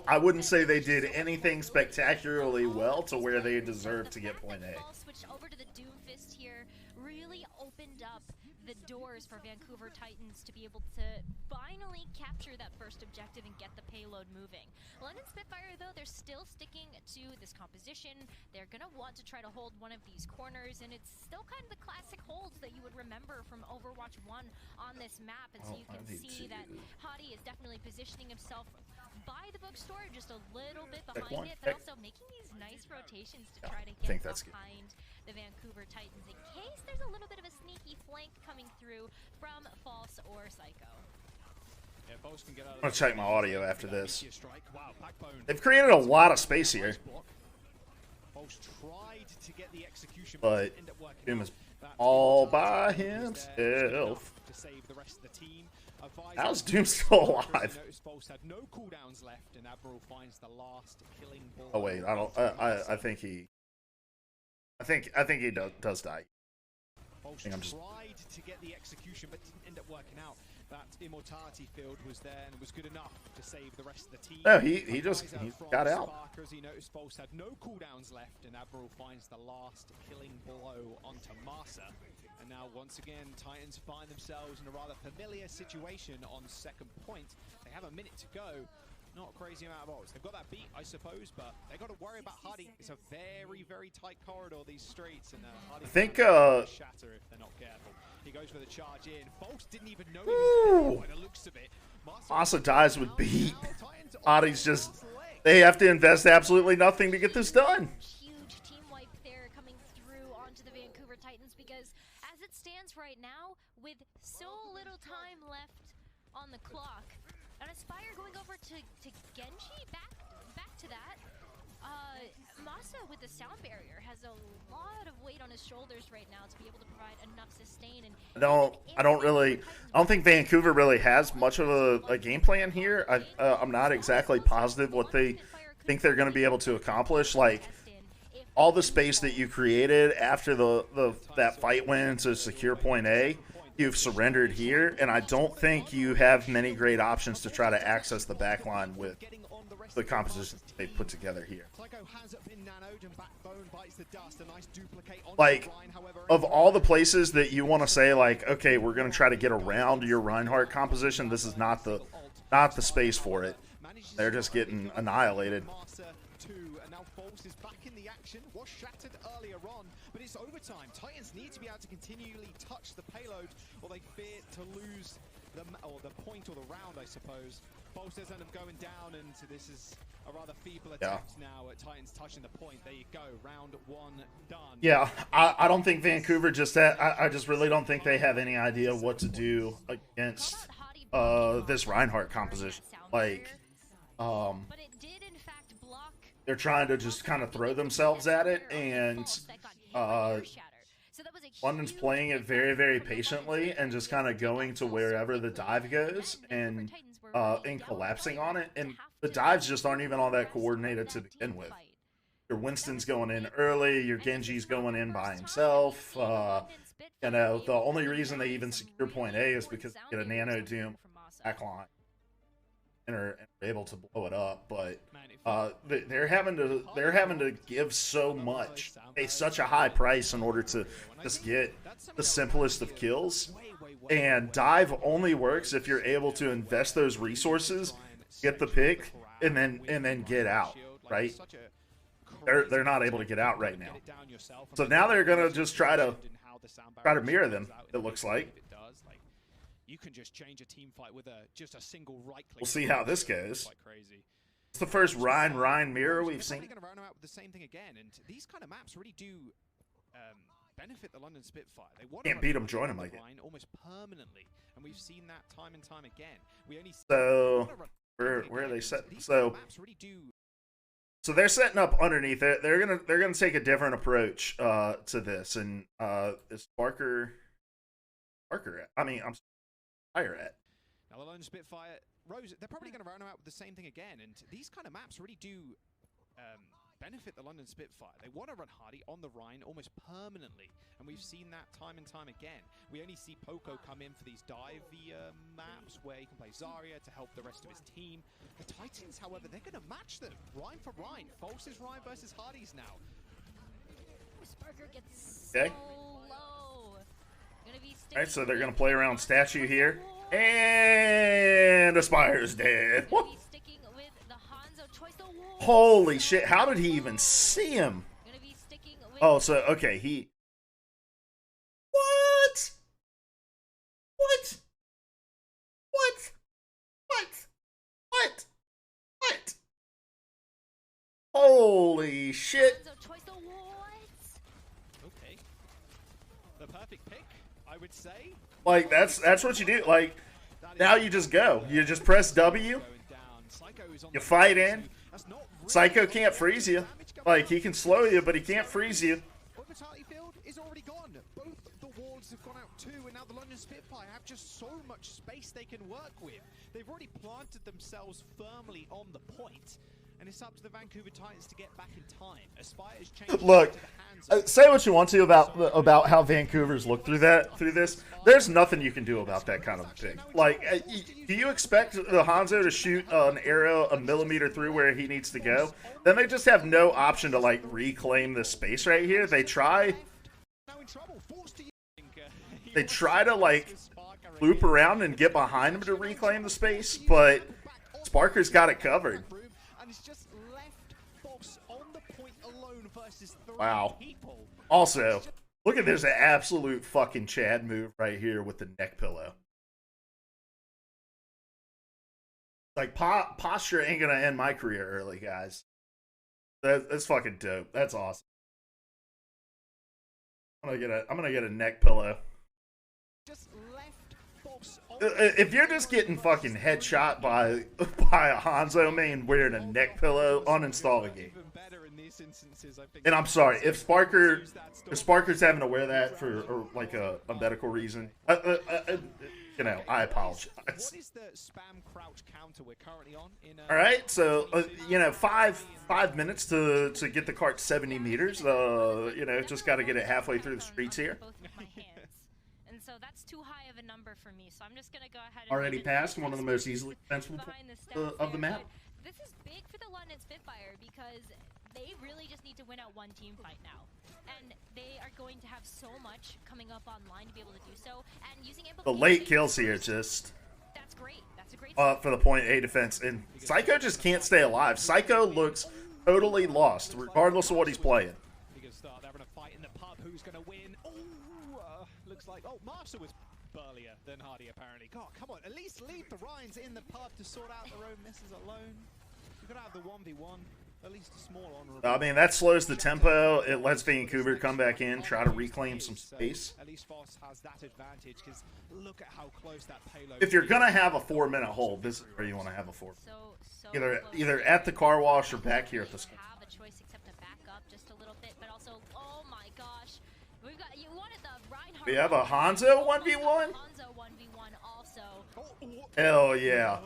I wouldn't say they did anything spectacularly well to where they deserved to get point A. Switched over to the Doom Fist here, really opened up the doors for Vancouver Titans to be able to finally capture that first objective and get the payload moving. London Spitfire, though, they're still sticking to this composition. They're going to want to try to hold one of these corners, and it's still kind of the classic holds that you would remember from Overwatch 1 on this map. And so you can see that Hoagie is definitely positioning himself by the bookstore, just a little bit behind it, but also making these nice rotations to try to get behind the Vancouver Titans in case there's a little bit of a sneaky flank coming through from False or Psycho. I'm gonna check my audio after this. They've created a lot of space here, but Doom is all by himself. How's Doom still alive? Oh wait, I don't. I think he. I think he does die. I think I'm just. Tried to get the execution, but didn't end up working out. That immortality field was there and was good enough to save the rest of the team. No, he got out. Sparker, as he noticed, False had no cooldowns left, and Admiral finds the last killing blow onto Marsa. And now once again, Titans find themselves in a rather familiar situation on second point. They have a minute to go. Not a crazy amount of bolts. They've got that beat, I suppose, but they got to worry about Hoagie. It's a very, very tight corridor, these streets, and Hoagie I think shatter if they're not careful. He goes for the charge in. False didn't even know he was there by the looks of it. Masa dies with beat. Hoagie's just, they have to invest absolutely nothing to get this done. Huge team wipe there coming through onto the Vancouver Titans, because as it stands right now, with so little time left on the clock, and Aspire going over to Genji, back to that. Masa with the sound barrier has a lot of weight on his shoulders right now to be able to provide enough sustain. And I don't think Vancouver really has much of a game plan here. I'm not exactly positive what they think they're going to be able to accomplish. Like, all the space that you created after that fight win to secure point A, you've surrendered here, and I don't think you have many great options to try to access the backline with the composition they put together here. Like, of all the places that you want to say, like, okay, we're going to try to get around your Reinhardt composition, this is not the space for it. They're just getting annihilated. Is back in the action, was shattered earlier on, but it's overtime. Titans need to be able to continually touch the payload, or they fear to lose the point or the round, I suppose. False does end up going down, and this is a rather feeble attempt now at Titans touching the point. There you go, round one done. Yeah, I don't think Vancouver just I just really don't think they have any idea what to do against this Reinhardt composition. Like, they're trying to just kind of throw themselves at it, and London's playing it very, very patiently and just kind of going to wherever the dive goes and collapsing on it. And the dives just aren't even all that coordinated to begin with. Your Winston's going in early, your Genji's going in by himself. You know, the only reason they even secure point A is because they get a Nano Doom backline and are able to blow it up. But they're having to give so much, pay such a high price in order to just get the simplest of kills. And dive only works if you're able to invest those resources, get the pick, and then get out, right? They're not able to get out right now. So now they're gonna just try to mirror them, it looks like. You can just change a team fight with just a single right click. We'll see how this goes. It's the first Rhine mirror we've seen. They're going to run out with the same thing again, and these kind of maps really do benefit the London Spitfire. They want can't beat them, join them like it. Almost permanently, and we've seen that time and time again. We only so where are they set? So they're setting up underneath. They're gonna take a different approach to this. And is Parker at? I mean, I'm higher at. Now the London Spitfire, Rose, they're probably going to run out with the same thing again, and these kind of maps really do benefit the London Spitfire. They want to run Hoagie on the Rhine almost permanently, and we've seen that time and time again. We only see Poco come in for these dive maps where he can play Zarya to help the rest of his team. The Titans, however, they're going to match them, Rhine for Rhine. False's Rhine versus Hoagie's now. Sparker gets so low. Alright, so they're going to play around statue here. And Aspire's dead. Holy shit, how did he even see him? Oh, so, okay, he... What? What? What? What? What? What? Holy shit. Okay. The perfect pick, I would say. Like, that's what you do. Like, now you just go. You just press W. You fight in. Psycho can't freeze you. Like, he can slow you, but he can't freeze you. Field is already gone. Both the walls have gone out too, and now the London Spitfire have just so much space they can work with. They've already planted themselves firmly on the point, and it's up to the Vancouver Titans to get back in time. Aspire's changed. Look, say what you want to about how Vancouver's looked through this. There's nothing you can do about that kind of thing. Like, do you expect the Hanzo to shoot an arrow a millimeter through where he needs to go? Then they just have no option to like reclaim this space right here. They try to like loop around and get behind him to reclaim the space, but Sparker's got it covered. Wow. Also, look at this absolute fucking Chad move right here with the neck pillow. Like, posture ain't gonna end my career early, guys. That's fucking dope. That's awesome. I'm gonna get a neck pillow. If you're just getting fucking headshot by a Hanzo main wearing a neck pillow, uninstall the game. And I'm sorry if Sparker's having to wear that for like a medical reason. You know, I apologize. What is the spam crouch counter we're currently on? All right, so you know, five minutes to get the cart 70 meters. You know, just got to get it halfway through the streets here. And so that's too high of a number for me. So I'm just gonna go ahead. And already passed one of the most easily defensible of the map. This is big for the London Spitfire because they really just need to win out one team fight now. And they are going to have so much coming up online to be able to do so. And using the late kills here just... That's great. That's a great... for the point A defense. And Psycho just can't stay alive. Psycho looks totally lost, regardless of what he's playing. They're going to fight in the pub. Who's going to win? Looks like... Oh, Marshall was burlier than Hardy, apparently. God, come on. At least leave the Ryans in the pub to sort out their own messes alone. You've got to have the 1v1. At least a small honorable. I mean, that slows the tempo. It lets Vancouver come back in, try to reclaim some space. At least Foss has that advantage because look at how close that payload. If you're gonna have a 4-minute hold, this is where you want to have a 4. Either at the car wash or back here at the school. Have a choice except to back up just a little bit, but also, oh my gosh, we've got you wanted the Reinhardt. We have a Hanzo 1v1. Hanzo 1v1 also. Hell yeah.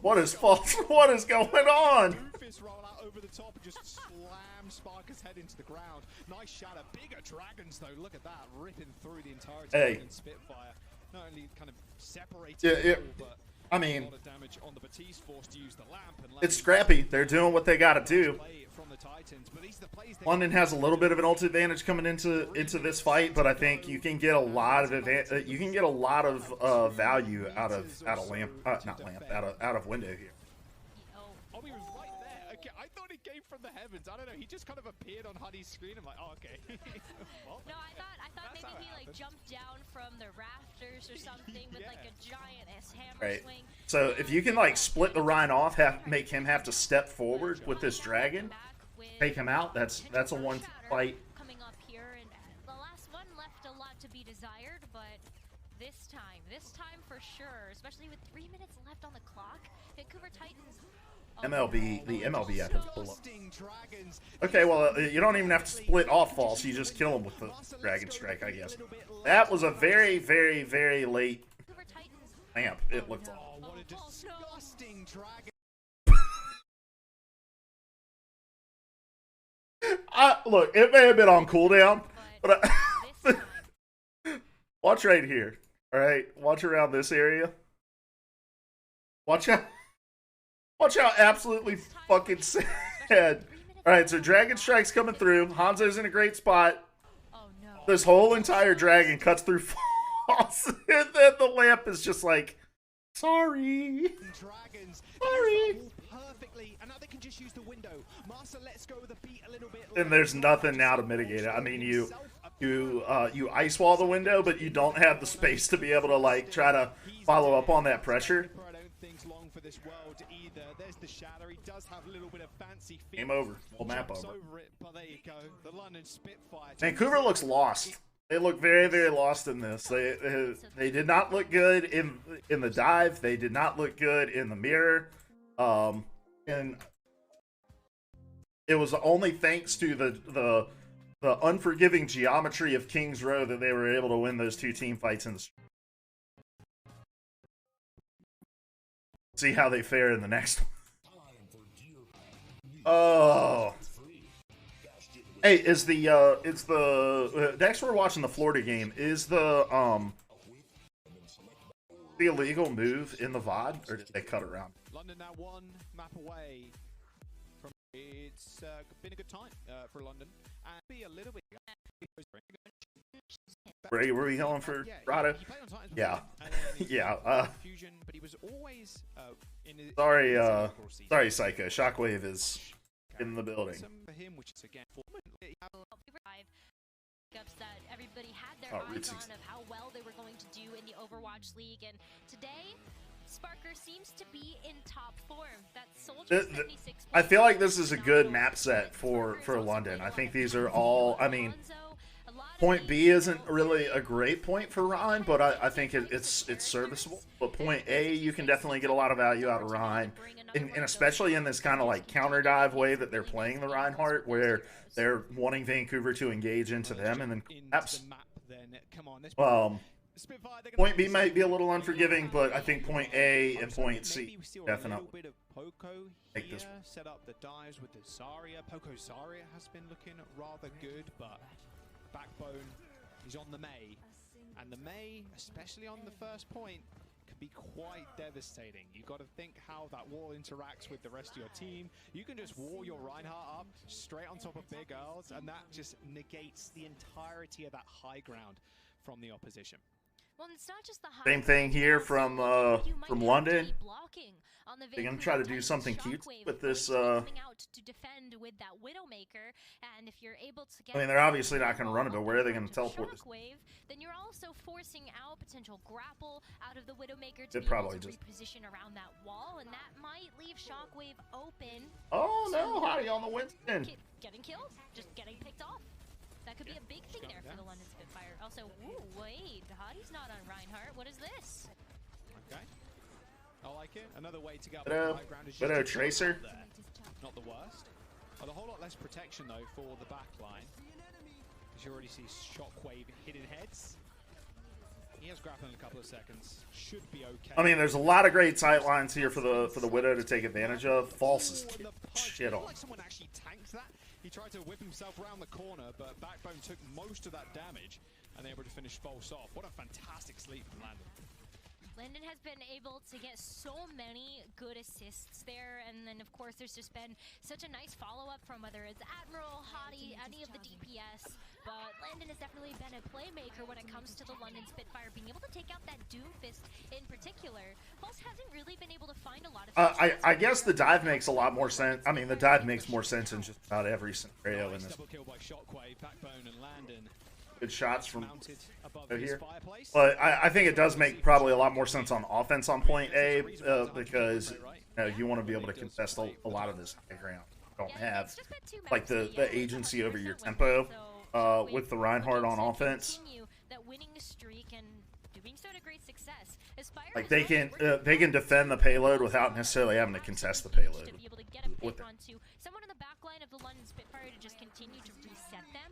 What is false? What is going on? Doofus roll out over the top and just slam Sparker's head into the ground. Nice shatter. Bigger dragons though. Look at that, ripping through the entirety of the Spitfire. Not only kind of separating, but I mean, a lot of damage on the Batiste, forced to use the lamp. And it's scrappy. They're doing what they got to do. London has a little bit of an ult advantage coming into this fight, but I think you can get a lot of value out of lamp, out of window here. Oh, he was right there. Okay, I thought he came from the heavens. I don't know. He just kind of appeared on Huddy's screen. I'm like, oh, okay. Well, no, I thought maybe he like jumped down from the rafters or something with like a giant hammer swing. So if you can like split the Rhine off, make him have to step forward with this dragon. Take him out. That's a one fight. Coming up here, and the last one left a lot to be desired, but this time for sure, especially with 3 minutes left on the clock, Vancouver Titans. The MLB app has pulled up. Okay, well, you don't even have to split off false. You just kill him with the Dragon Strike, I guess. That was a very, very, very late lamp. It looked like. Oh, what a disgusting dragon. Look, it may have been on cooldown, but watch right here. All right, watch around this area. Watch out absolutely fucking sad. All right, so Dragon Strike's coming through. Hanzo's in a great spot. This whole entire dragon cuts through false, and then the lamp is just like, sorry. Perfectly, and now they can just use the window. Master lets go of the beat a little bit. And there's nothing now to mitigate it. I mean, you ice wall the window, but you don't have the space to be able to like try to follow up on that pressure. for this world either. There's the shadow. He does have a little bit of fancy feet. Game over. Whole map over. It, but there you go. The London Spitfire. Vancouver looks lost. They look very, very lost in this. They did not look good in the dive. They did not look good in the mirror. And it was only thanks to the unforgiving geometry of King's Row that they were able to win those two team fights in the street. See how they fare in the next one. Oh. Hey, it's the next we're watching the Florida game. Is the illegal move in the VOD, or did they cut around? London now one map away from. It's been a good time for London, and be a little bit. Were we going for Rado? Yeah, yeah. Fusion, but he was always sorry, Psycho. Shockwave is in the building. For him, which is again that everybody had their eyes on of how well they were going to do in the Overwatch League, and today Sparker seems to be in top form. That Soldier 76. I feel like this is a good map set for London. I think these are all. I mean, point B isn't really a great point for Ryan, but I think it's serviceable. But point A, you can definitely get a lot of value out of Ryan, and especially in this kind of like counter dive way that they're playing the Reinhardt, where they're wanting Vancouver to engage into them, and then perhaps point B might be a little unforgiving, but I think point A and point C definitely take this. Set up the dives with the Zarya. Poco Zarya has been looking rather good, but Backbone, he's on the May, and the May, especially on the first point, can be quite devastating. You've got to think how that wall interacts with the rest of your team. You can just wall your Reinhardt up straight on top of Big Earls, and that just negates the entirety of that high ground from the opposition. Well, it's not just the same thing here from London. They're gonna try to do something cute with this. I mean, they're obviously not gonna run it, but where are they gonna teleport this? Then you're also forcing out potential grapple out of the Widowmaker be to probably able to reposition around that wall, and that might leave Shockwave open. Oh no, Hoagie on the Winston. Getting killed, just getting picked off. That could be a big thing there for the London Spitfire. Also, ooh, wait, Hoagie's not on Reinhardt. What is this? Okay. I like it. Another way to go. Widow Tracer. Not the worst. A whole lot less protection though for the back line. As you already see Shockwave hitting heads. He has grappled in a couple of seconds. Should be okay. I mean, there's a lot of great sight lines here for the Widow to take advantage of. False is shit on. Like someone actually tanked that. He tried to whip himself around the corner, but Backbone took most of that damage and they were able to finish false off. What a fantastic sleep from Landon. Landon has been able to get so many good assists there, and then of course there's just been such a nice follow-up from whether it's Admiral, Hoagie, any of the DPS, but Landon has definitely been a playmaker when it comes to the London Spitfire, being able to take out that Doomfist in particular. Pulse hasn't really been able to find a lot of I guess the dive makes a lot more sense. I mean, the dive makes more sense in just about every scenario in this. Double kill by Shockwave, Backbone and Landon. Good shots from here, but I think it does make probably a lot more sense on offense on point A because you want to be able to contest a lot of this high ground. You don't have like the agency over your tempo with the Reinhardt on offense. Like they can defend the payload without necessarily having to contest the payload. Someone in the back line of the London Spitfire to just continue to reset them.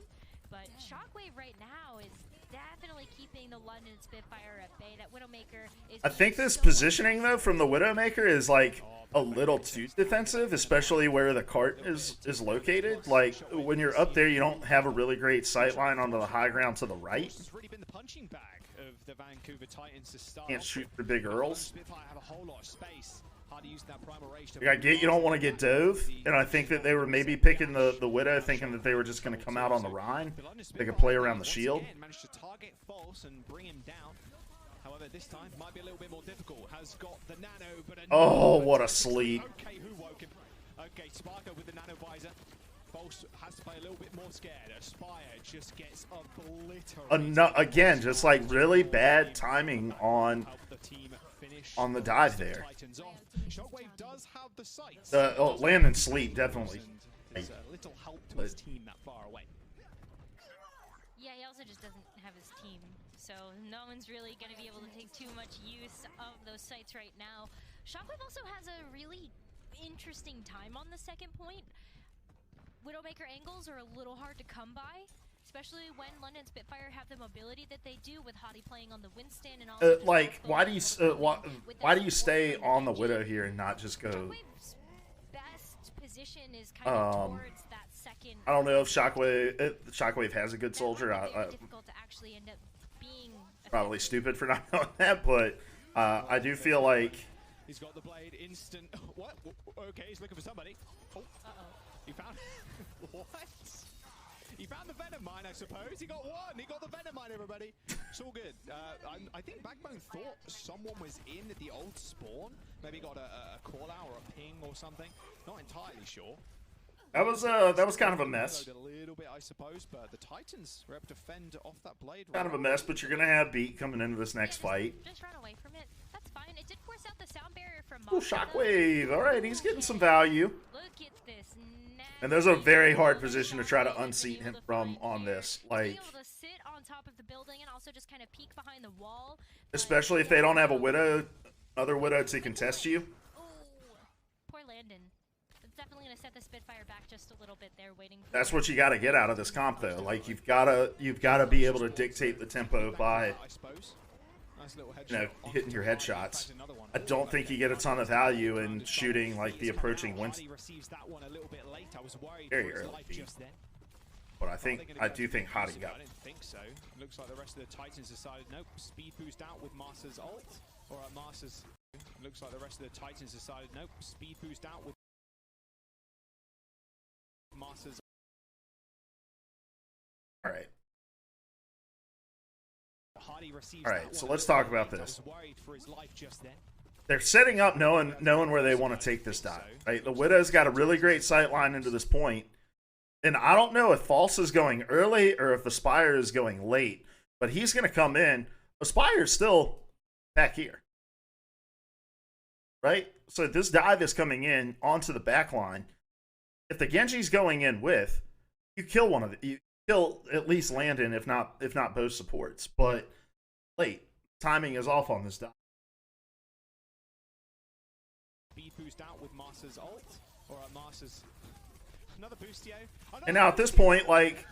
But Shockwave right now is definitely keeping the London Spitfire at bay. That Widowmaker is... I think this positioning, though, from the Widowmaker is, like, a little too defensive, especially where the cart is located. Like, when you're up there, you don't have a really great sight line onto the high ground to the right. It's really been the punching bag of the Vancouver Titans to start. Can't shoot for Big Earls. Spitfire have a whole lot of space. You don't want to get dove, and I think that they were maybe picking the Widow, thinking that they were just going to come out on the Rhine. They could play around the shield. Managed to target false and bring him down. However, this time might be a little bit more difficult. Has got the nano, but oh, what a sleep! Okay, who woke him? Okay, Sparker with the nano visor. False has to play a little bit more scared. Aspire just gets obliterated. Again, just like really bad timing on the dive there. Shockwave does have the sights. Land and sleep, definitely. A little help to his team that far away. Yeah, he also just doesn't have his team, so no one's really going to be able to take too much use of those sites right now. Shockwave also has a really interesting time on the second point. Widowmaker angles are a little hard to come by, especially when London Spitfire have the mobility that they do with Hoagie playing on the Winston and all. Like, why do you stay on the Widow here and not just go? Shockwave's best position is kind of towards that second. I don't know if Shockwave has a good soldier. Difficult to actually end up being probably stupid for not knowing that, but I do feel like he's got the blade instant. What? Okay, he's looking for somebody. Oh, he found what? He found the Venom Mine, I suppose. He got one. He got the Venom Mine, everybody. It's all good. I think Backbone thought someone was in the old spawn. Maybe got a call out or a ping or something. Not entirely sure. That was kind of a mess. A little bit, I suppose, but the Titans were able to fend off that blade. Kind of a mess, but you're gonna have Beat coming into this next fight. Just run away from it. That's fine. It did force out the sound barrier from Oh, Shockwave. All right, he's getting some value. Look at this. And there's a very hard position to try to unseat him from on this. Like, able to sit on top of the building and also just kind of peek behind the wall. Especially if they don't have a Widow, other Widow to contest you. Oh, poor Landon. It's definitely gonna set the Spitfire back just a little bit there, waiting for. That's what you got to get out of this comp, though. Like, you've got to be able to dictate the tempo by, hitting your headshots. I don't think you get a ton of value in shooting like the approaching Winston very early. But I do think Hoagie got it. I didn't think so. Looks like the rest of the Titans decided nope. Speed boost out with Master's ult. Or Master's. Looks like the rest of the Titans decided nope. Speed boost out with Master's. All right. All right, so let's talk about this. They're setting up knowing where they want to take this dive. Right, the Widow's got a really great sight line into this point, and I don't know if False is going early or if Aspire is going late, but he's going to come in. Aspire's still back here, right? So this dive is coming in onto the back line. If the Genji's going in with, you kill one of the. You kill at least Landon, if not both supports. But late timing is off on this dive. Speed boost out with Master's ult or Master's another boostio. And now at this point, like,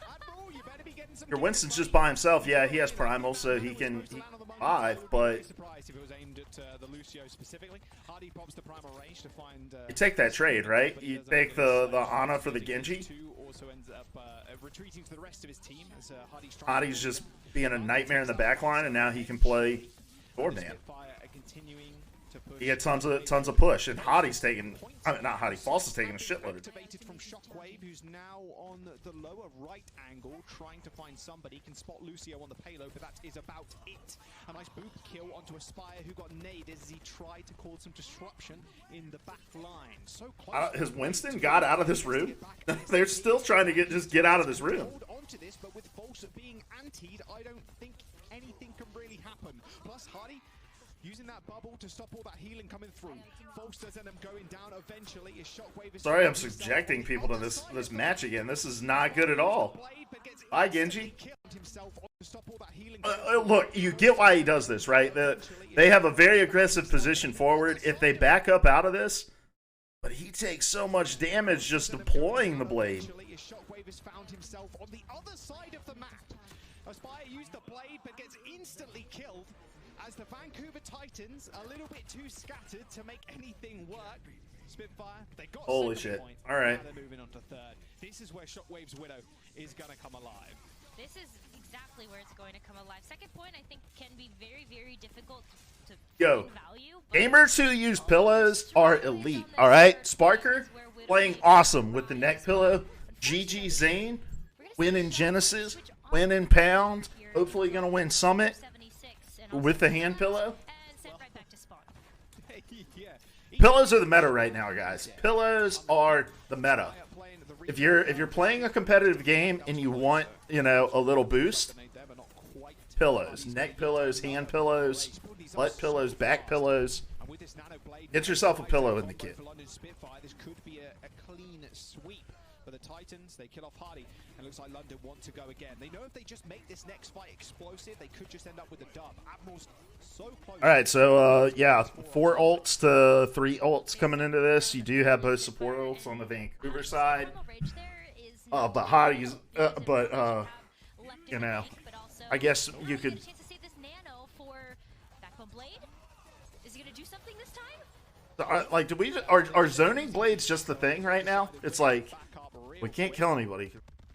your Winston's just by himself. Yeah, he has primal, so he can survive, but you take that trade, right? You take the Ana for the Genji. Hoagie's just being a nightmare in the backline, and now he can play Doorman. He had tons of push, and Hoagie's taking. I mean, not Hoagie. False is taking a shitload. Activated from Shockwave, who's now on the lower right angle, trying to find somebody. Can spot Lucio on the payload, but that is about it. A nice boop kill onto Aspire, who got naded as he tried to cause some disruption in the back line. So close. Has Winston got out of this room? They're still trying to get out of this room. Hold onto this, but with False being antied, I don't think anything can really happen. Plus, Hoagie using that bubble to stop all that healing coming through. False does end up going down eventually. His Shockwave is. Sorry, I'm subjecting people to this match again. This is not good at all. Bye, Genji. Look, you get why he does this, right? They have a very aggressive position forward. If they back up out of this, but he takes so much damage just deploying the blade. Shockwave has found himself on the other side of the map. Aspire used the blade, but gets instantly killed. As the Vancouver Titans, a little bit too scattered to make anything work. Spitfire, they got holy shit. Point. All right. Now they're moving on to third. This is where Shockwave's Widow is going to come alive. This is exactly where it's going to come alive. Second point, I think, can be very, very difficult to find value. Gamers who use pillows are elite, all right? Sparker playing awesome with the neck pillow. GG Zane, win in Genesis, win in Pound. Hopefully going to win Summit with the hand pillow. And sent right back to spawn. Yeah, Pillows are the meta right now, guys. Pillows are the meta. If you're playing a competitive game and you want, you know, a little boost, pillows, neck pillows, hand pillows, butt pillows, back pillows. Get yourself a pillow in the kit. London Spitfire, this could be a clean sweep for the Titans. They kill off Hardy, and it looks like London want to go again. They know if they just make this next fight explosive, they could just end up with a dub. Admiral's so close. All right, so yeah, 4 ults to 3 ults coming into this. You do have both support ults on the Vancouver side. But Hardy's, you know, I guess you could. Like, do we are zoning blades just the thing right now? It's like we can't kill anybody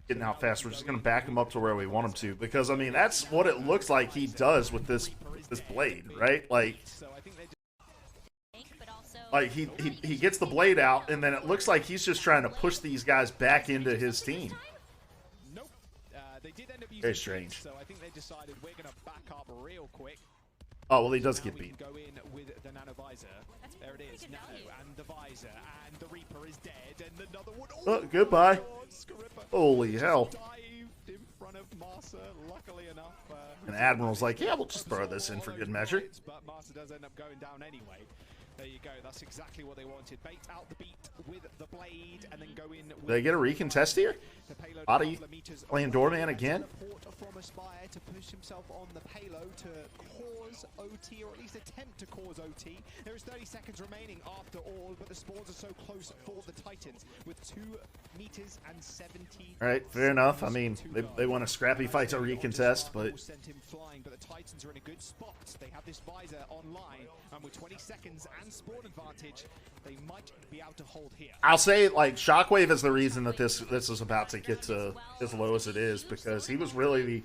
getting out fast. We're just gonna back them up to where we want them to, because I mean that's what it looks like he does with this blade, right? Like he gets the blade out, and then it looks like he's just trying to push these guys back into his team. Nope. They did end up using very strange. So I think they decided we're gonna back up real quick. Oh, well, he does get beat. Go in with the nano visor. There it is, nano and the visor, and the Reaper is dead, and another one. Oh, goodbye. Holy hell. Dived in front of Marsa, luckily enough. And Admiral's like, yeah, we'll just throw this in for good measure. But Marsa does end up going down anyway. There you go. That's exactly what they wanted. Bait out the beat with the blade, and then go in. Did they get a recontest here? Body playing doorman again. From Aspire to push himself on the payload to cause OT, or at least attempt to cause OT. There is 30 seconds remaining after all, but the spawns are so close for the Titans with 2 meters and 70. All right, fair enough. I mean, they want a scrappy fight to recontest, but sent him flying. But the Titans are in a good spot. They have this visor online, and with 20 seconds and spawn advantage, they might be able to hold here. I'll say, like, Shockwave is the reason that this is about to get to as low as it is, because he was really the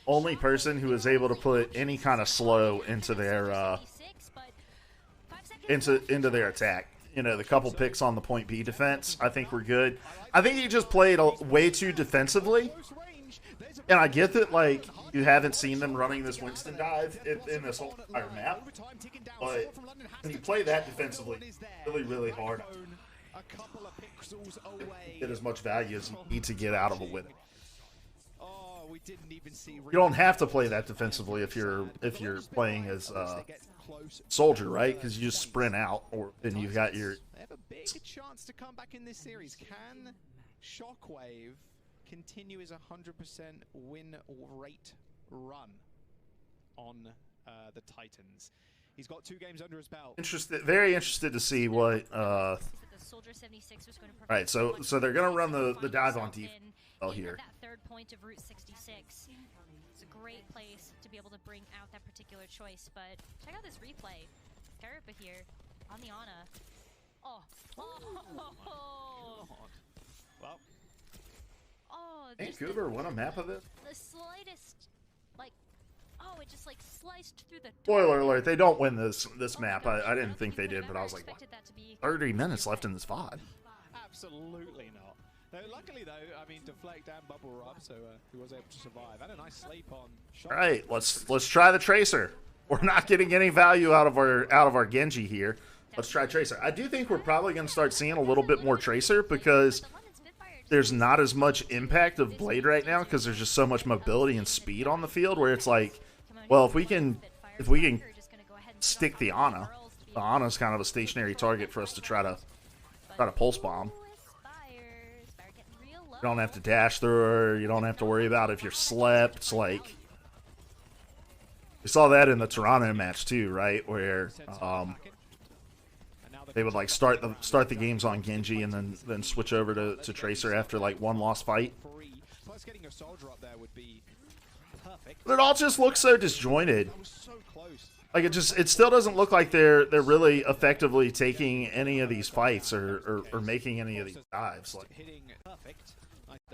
only person who was able to put any kind of slow into their into their attack. You know, the couple picks on the point B defense, I think were good. I think he just played way too defensively. And I get that, like, you haven't seen them running this Winston dive in this whole entire map, but when you play that defensively really, really hard, get as much value as you need to get out of a win. You don't have to play that defensively if you're playing as soldier, right? Because you just sprint out, or then you've got your. They have a big chance to come back in this series. Can Shockwave continue his 100% win rate run on the Titans? He's got 2 games under his belt. Very interested to see what. Right, so they're gonna run the dive on deep. Oh, here. That third point of Route 66. It's a great place to be able to bring out that particular choice, but check out this replay. Scarpa here on the Ana. Oh. Well. Oh, Vancouver won a map of it? The slightest, like, oh, it just like sliced through the. Spoiler alert, they don't win this map. I didn't think they did, but I was like, what? 30 minutes left in this VOD. Absolutely not. No, luckily though, I mean, deflect and bubble rub, so he was able to survive. Had a nice sleep on shot. All right, let's try the Tracer. We're not getting any value out of our Genji here. Let's try Tracer. I do think we're probably going to start seeing a little bit more Tracer, because there's not as much impact of Blade right now, because there's just so much mobility and speed on the field, where it's like, well, if we can stick the Ana, the Ana's kind of a stationary target for us to try to pulse bomb. You don't have to dash through her. You don't have to worry about if you're slept. Like, we saw that in the Toronto match too, right? Where they would like start the games on Genji and then switch over to Tracer after like one lost fight. But it all just looks so disjointed. Like, it still doesn't look like they're really effectively taking any of these fights or making any of these dives.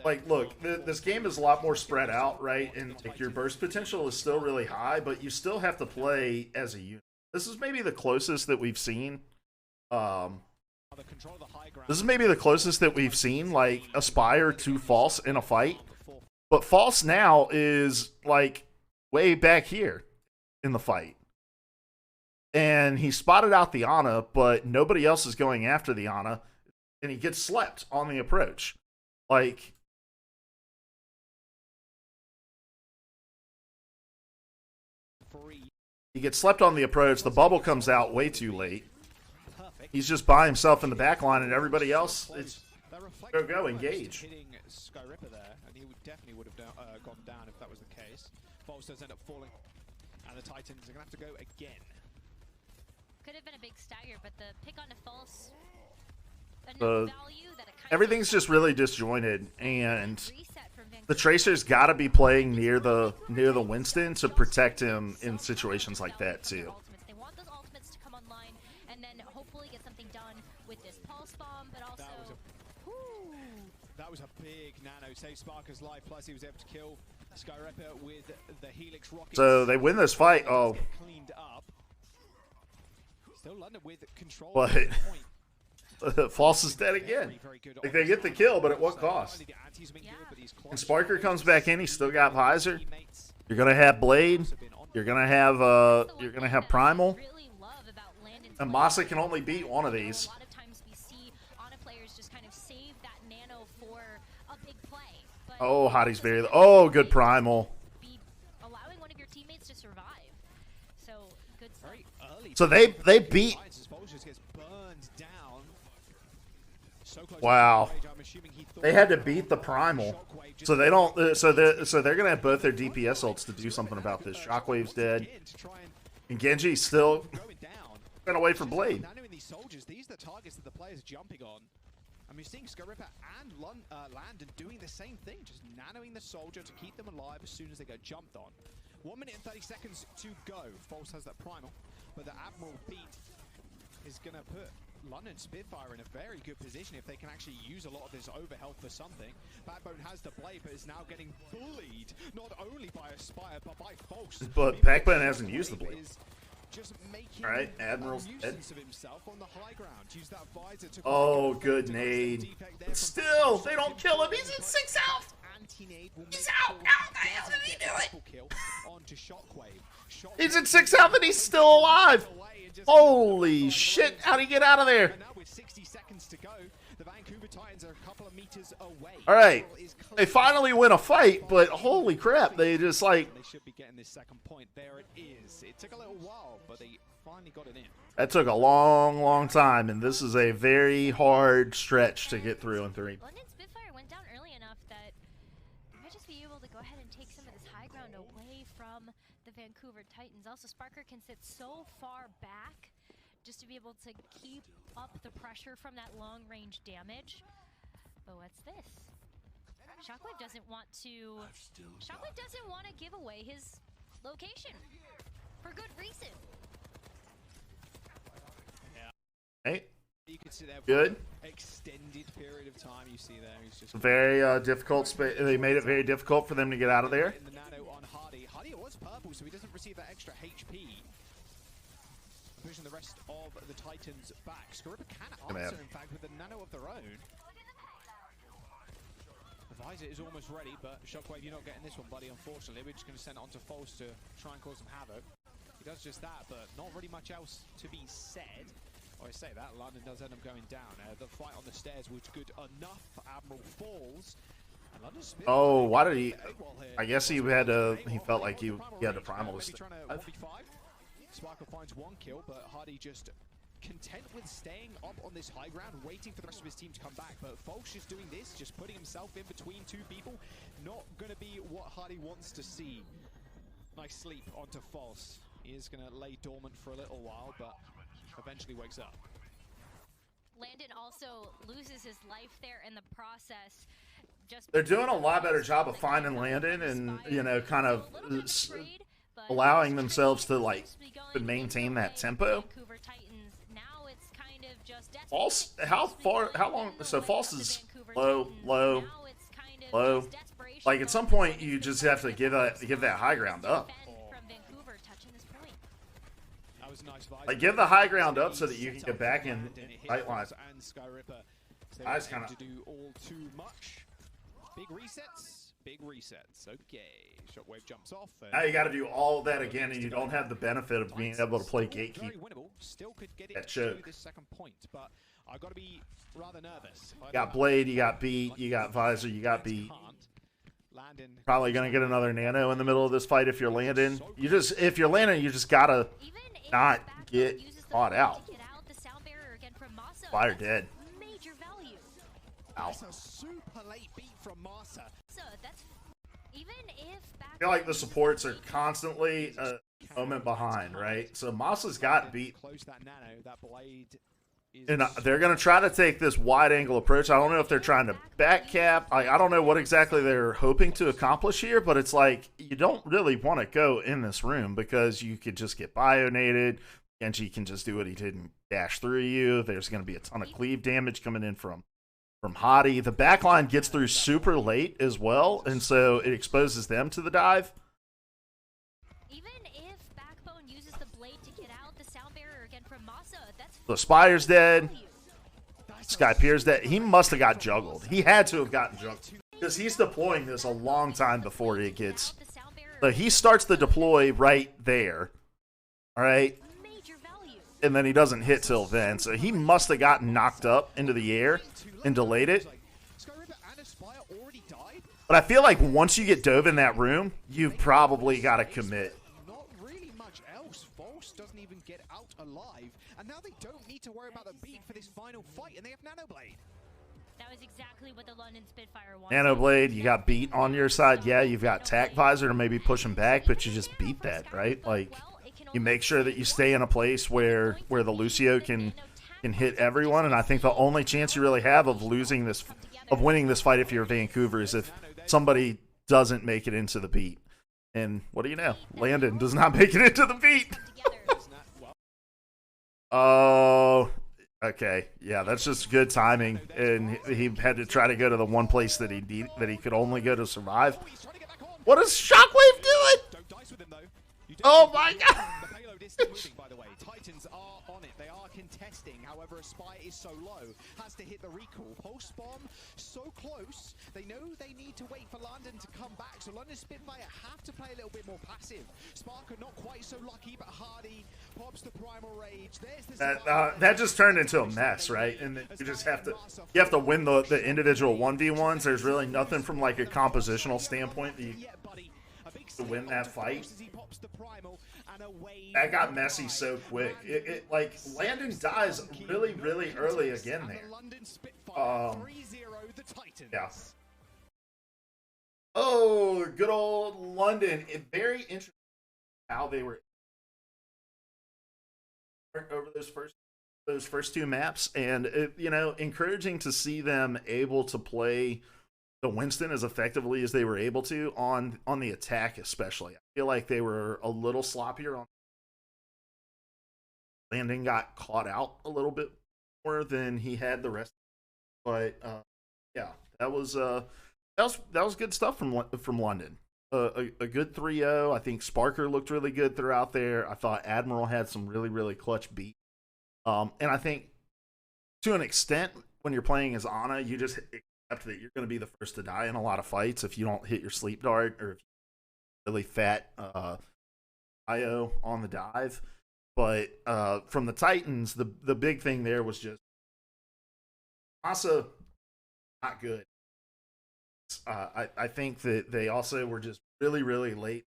Like, look, this game is a lot more spread out, right? And like, your burst potential is still really high, but you still have to play as a unit. This is maybe the closest that we've seen. This is maybe the closest that we've seen, like, Aspire to False in a fight. But False now is, like, way back here in the fight. and he spotted out the Ana, but nobody else is going after the Ana, and he gets slept on the approach. Like, he gets slept on the approach. The bubble comes out way too late. He's just by himself in the back line, and everybody else, it's go, engage. Hitting Skyripper there, and he definitely would have gone down if that was the case. False does end up falling, and the Titans are going to have to go again. Could have been a big stagger, but the pick on the false. Everything's just really disjointed, and the Tracer's got to be playing near the Winston to protect him in situations like that too. They want those ultimates to come online, and then hopefully get something done with this pulse bomb, but also. That was a big nano. Save Sparker's life, plus he was able to kill Skyripper with the Helix rocket. So they win this fight. Oh. Cleaned up. Still London with control. But False is dead again. Like, they get the kill, but at what cost? And Sparker comes back in. He's still got Visor. You're gonna have Blade. You're gonna have Primal. And Masa can only beat one of these. Oh, Hottie's very. Oh, good Primal. Allowing one of your teammates to survive. So good stuff. So they beat. Wow. They had to beat the Primal. So they don't. So they're gonna have both their DPS ults to do something about this. Shockwave's dead, and Genji's still gonna wait for Blade. These are the targets that the players are jumping on. And we're seeing Skyripper and Landon doing the same thing, just nanoing the soldier to keep them alive as soon as they get jumped on. 1 minute and 30 seconds to go. False has that Primal, but the Admiral beat is going to put London Spitfire in a very good position if they can actually use a lot of this overhealth for something. Backbone has the blade, but is now getting bullied, not only by Aspire, but by False. But Backbone hasn't used the blade. All right, Admiral's dead. Oh, good nade. But still, they don't kill him. He's at 6 health. He's out. How the hell did he do it? He's at 6 health and he's still alive. Holy shit! How'd he get out of there? The Vancouver Titans are a couple of meters away. All right, they finally win a fight, but holy crap, they just like. They should be getting this second point. There it is. It took a little while, but they finally got it in. That took a long, long time, and this is a very hard stretch to get through in 3. London Spitfire went down early enough that they might just be able to go ahead and take some of this high ground away from the Vancouver Titans. Also, Sparker can sit so far back just to be able to keep up the pressure from that long-range damage. But what's this? Shockwave doesn't want to. Shockwave doesn't want to give away his location for good reason. Yeah. Hey. You could sit there good. Extended period of time. You see there, he's just very difficult. They made it very difficult for them to get out of there. In the nano on Hardy. Hardy was purple, so he doesn't receive that extra HP. Pushing the rest of the Titans back. Skyripper can answer, in fact, with a nano of their own. The Visor is almost ready, but Shockwave, you're not getting this one, buddy, unfortunately. We're just going to send it on to False to try and cause some havoc. He does just that, but not really much else to be said. Oh, I say that, London does end up going down. The fight on the stairs was good enough. Admiral falls. Oh, why did he? I guess he had to. He felt like he had to Primal this thing. Sparkle finds 1 kill, but Hardy just content with staying up on this high ground, waiting for the rest of his team to come back. But Falsh is doing this, just putting himself in between 2 people. Not going to be what Hardy wants to see. Nice sleep onto False. He is going to lay dormant for a little while, but eventually wakes up. Landon also loses his life there in the process. They're doing a lot better job of finding Landon and, you know, kind of allowing themselves to, like, maintain that tempo. False, how long, so False is low. Like, at some point, you just have to give that high ground up. Like, give the high ground up so that you can get back in tight lines. I just kind of do all too much. Big resets. big resets. Okay, Shockwave jumps off. Now you got to do all of that again, and you don't have the benefit of being able to play gatekeeper. Very winnable. Still could get it That to choke. this second point, but I've got to be rather nervous. You got Blade, you got Beat, you got Visor, you got Beat. Probably gonna get another nano in the middle of this fight if you're landing. If you're landing, you just gotta not get caught out. Fire dead. Ow. That's a super late beat from Masa. I feel like the supports are constantly a moment behind, right? So Masa's got beat. Close that nano, that blade. And they're going to try to take this wide-angle approach. I don't know if they're trying to back cap. I don't know what exactly they're hoping to accomplish here, but it's like you don't really want to go in this room because you could just get bionated. Genji can just do what he did and dash through you. There's going to be a ton of cleave damage coming in from Hoagie. The backline gets through super late as well, and so it exposes them to the dive. The Spire's dead. Sky Pier's dead. He must have got juggled. He had to have gotten juggled because he's deploying this a long time before it gets. So he starts the deploy right there. All right. And then he doesn't hit till then. So he must have gotten knocked up into the air and delayed it. But I feel like once you get dove in that room, you've probably got to commit. Not really much else. False doesn't even get out alive. And now they don't need to worry about the beat for this final fight, and they have Nanoblade. That was exactly what the London Spitfire wanted. Nanoblade, you got beat on your side. Yeah, you've got Tac Visor to maybe push him back, but you just beat that, right? Like, you make sure that you stay in a place where the Lucio can hit everyone, and I think the only chance you really have of winning this fight if you're Vancouver is if somebody doesn't make it into the beat. And what do you know? Landon does not make it into the beat. Oh, okay. Yeah, that's just good timing. And he had to try to go to the one place that he could only go to survive. What is Shockwave doing? Oh my god! The payload is still moving, by the way. Titans are on it. They are contesting. However, Aspire is so low. Has to hit the recall. Pulse bomb so close. They know they need to wait for London to come back. So London Spitfire have to play a little bit more passive. Sparker not quite so lucky, but Hoagie pops the primal rage. There's the that just turned into a mess, right? And you just have to win the individual 1v1s. There's really nothing from like a compositional standpoint that you to win that fight. That got messy so quick. It like Landon dies really early again there. Yeah. Oh, good old London. Very interesting how they were over those first two maps, and encouraging to see them able to play the Winston as effectively as they were able to on the attack, especially. I feel like they were a little sloppier on. Landon got caught out a little bit more than he had the rest, but yeah, that was good stuff from London. A good 3-0. I think Sparker looked really good throughout there. I thought Admiral had some really clutch beat. And I think to an extent, when you're playing as Ana, you just accept that you're going to be the first to die in a lot of fights if you don't hit your sleep dart or if you're really fat IO on the dive. But from the Titans, the big thing there was just Masa not good. I think that they also were just really late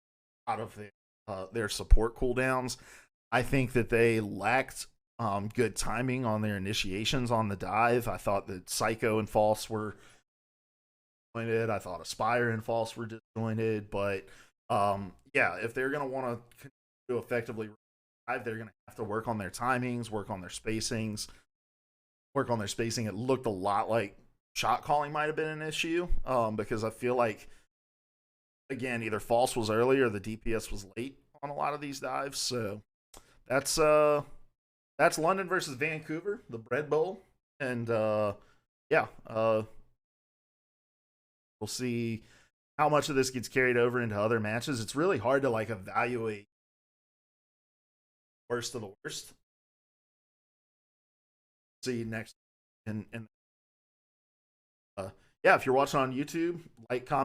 out of their support cooldowns. I think that they lacked good timing on their initiations on the dive. I thought that Psycho and False were disjointed. I thought Aspire and False were disjointed. But yeah, if they're going to want to continue to effectively dive, they're going to have to work on their timings, work on their spacings. It looked a lot like shot calling might have been an issue because I feel like, again, either False was early or the DPS was late on a lot of these dives. So that's London versus Vancouver, the Bread Bowl. And yeah, we'll see how much of this gets carried over into other matches. It's really hard to like evaluate worst of the worst. See you next. And yeah, if you're watching on YouTube, like, comment.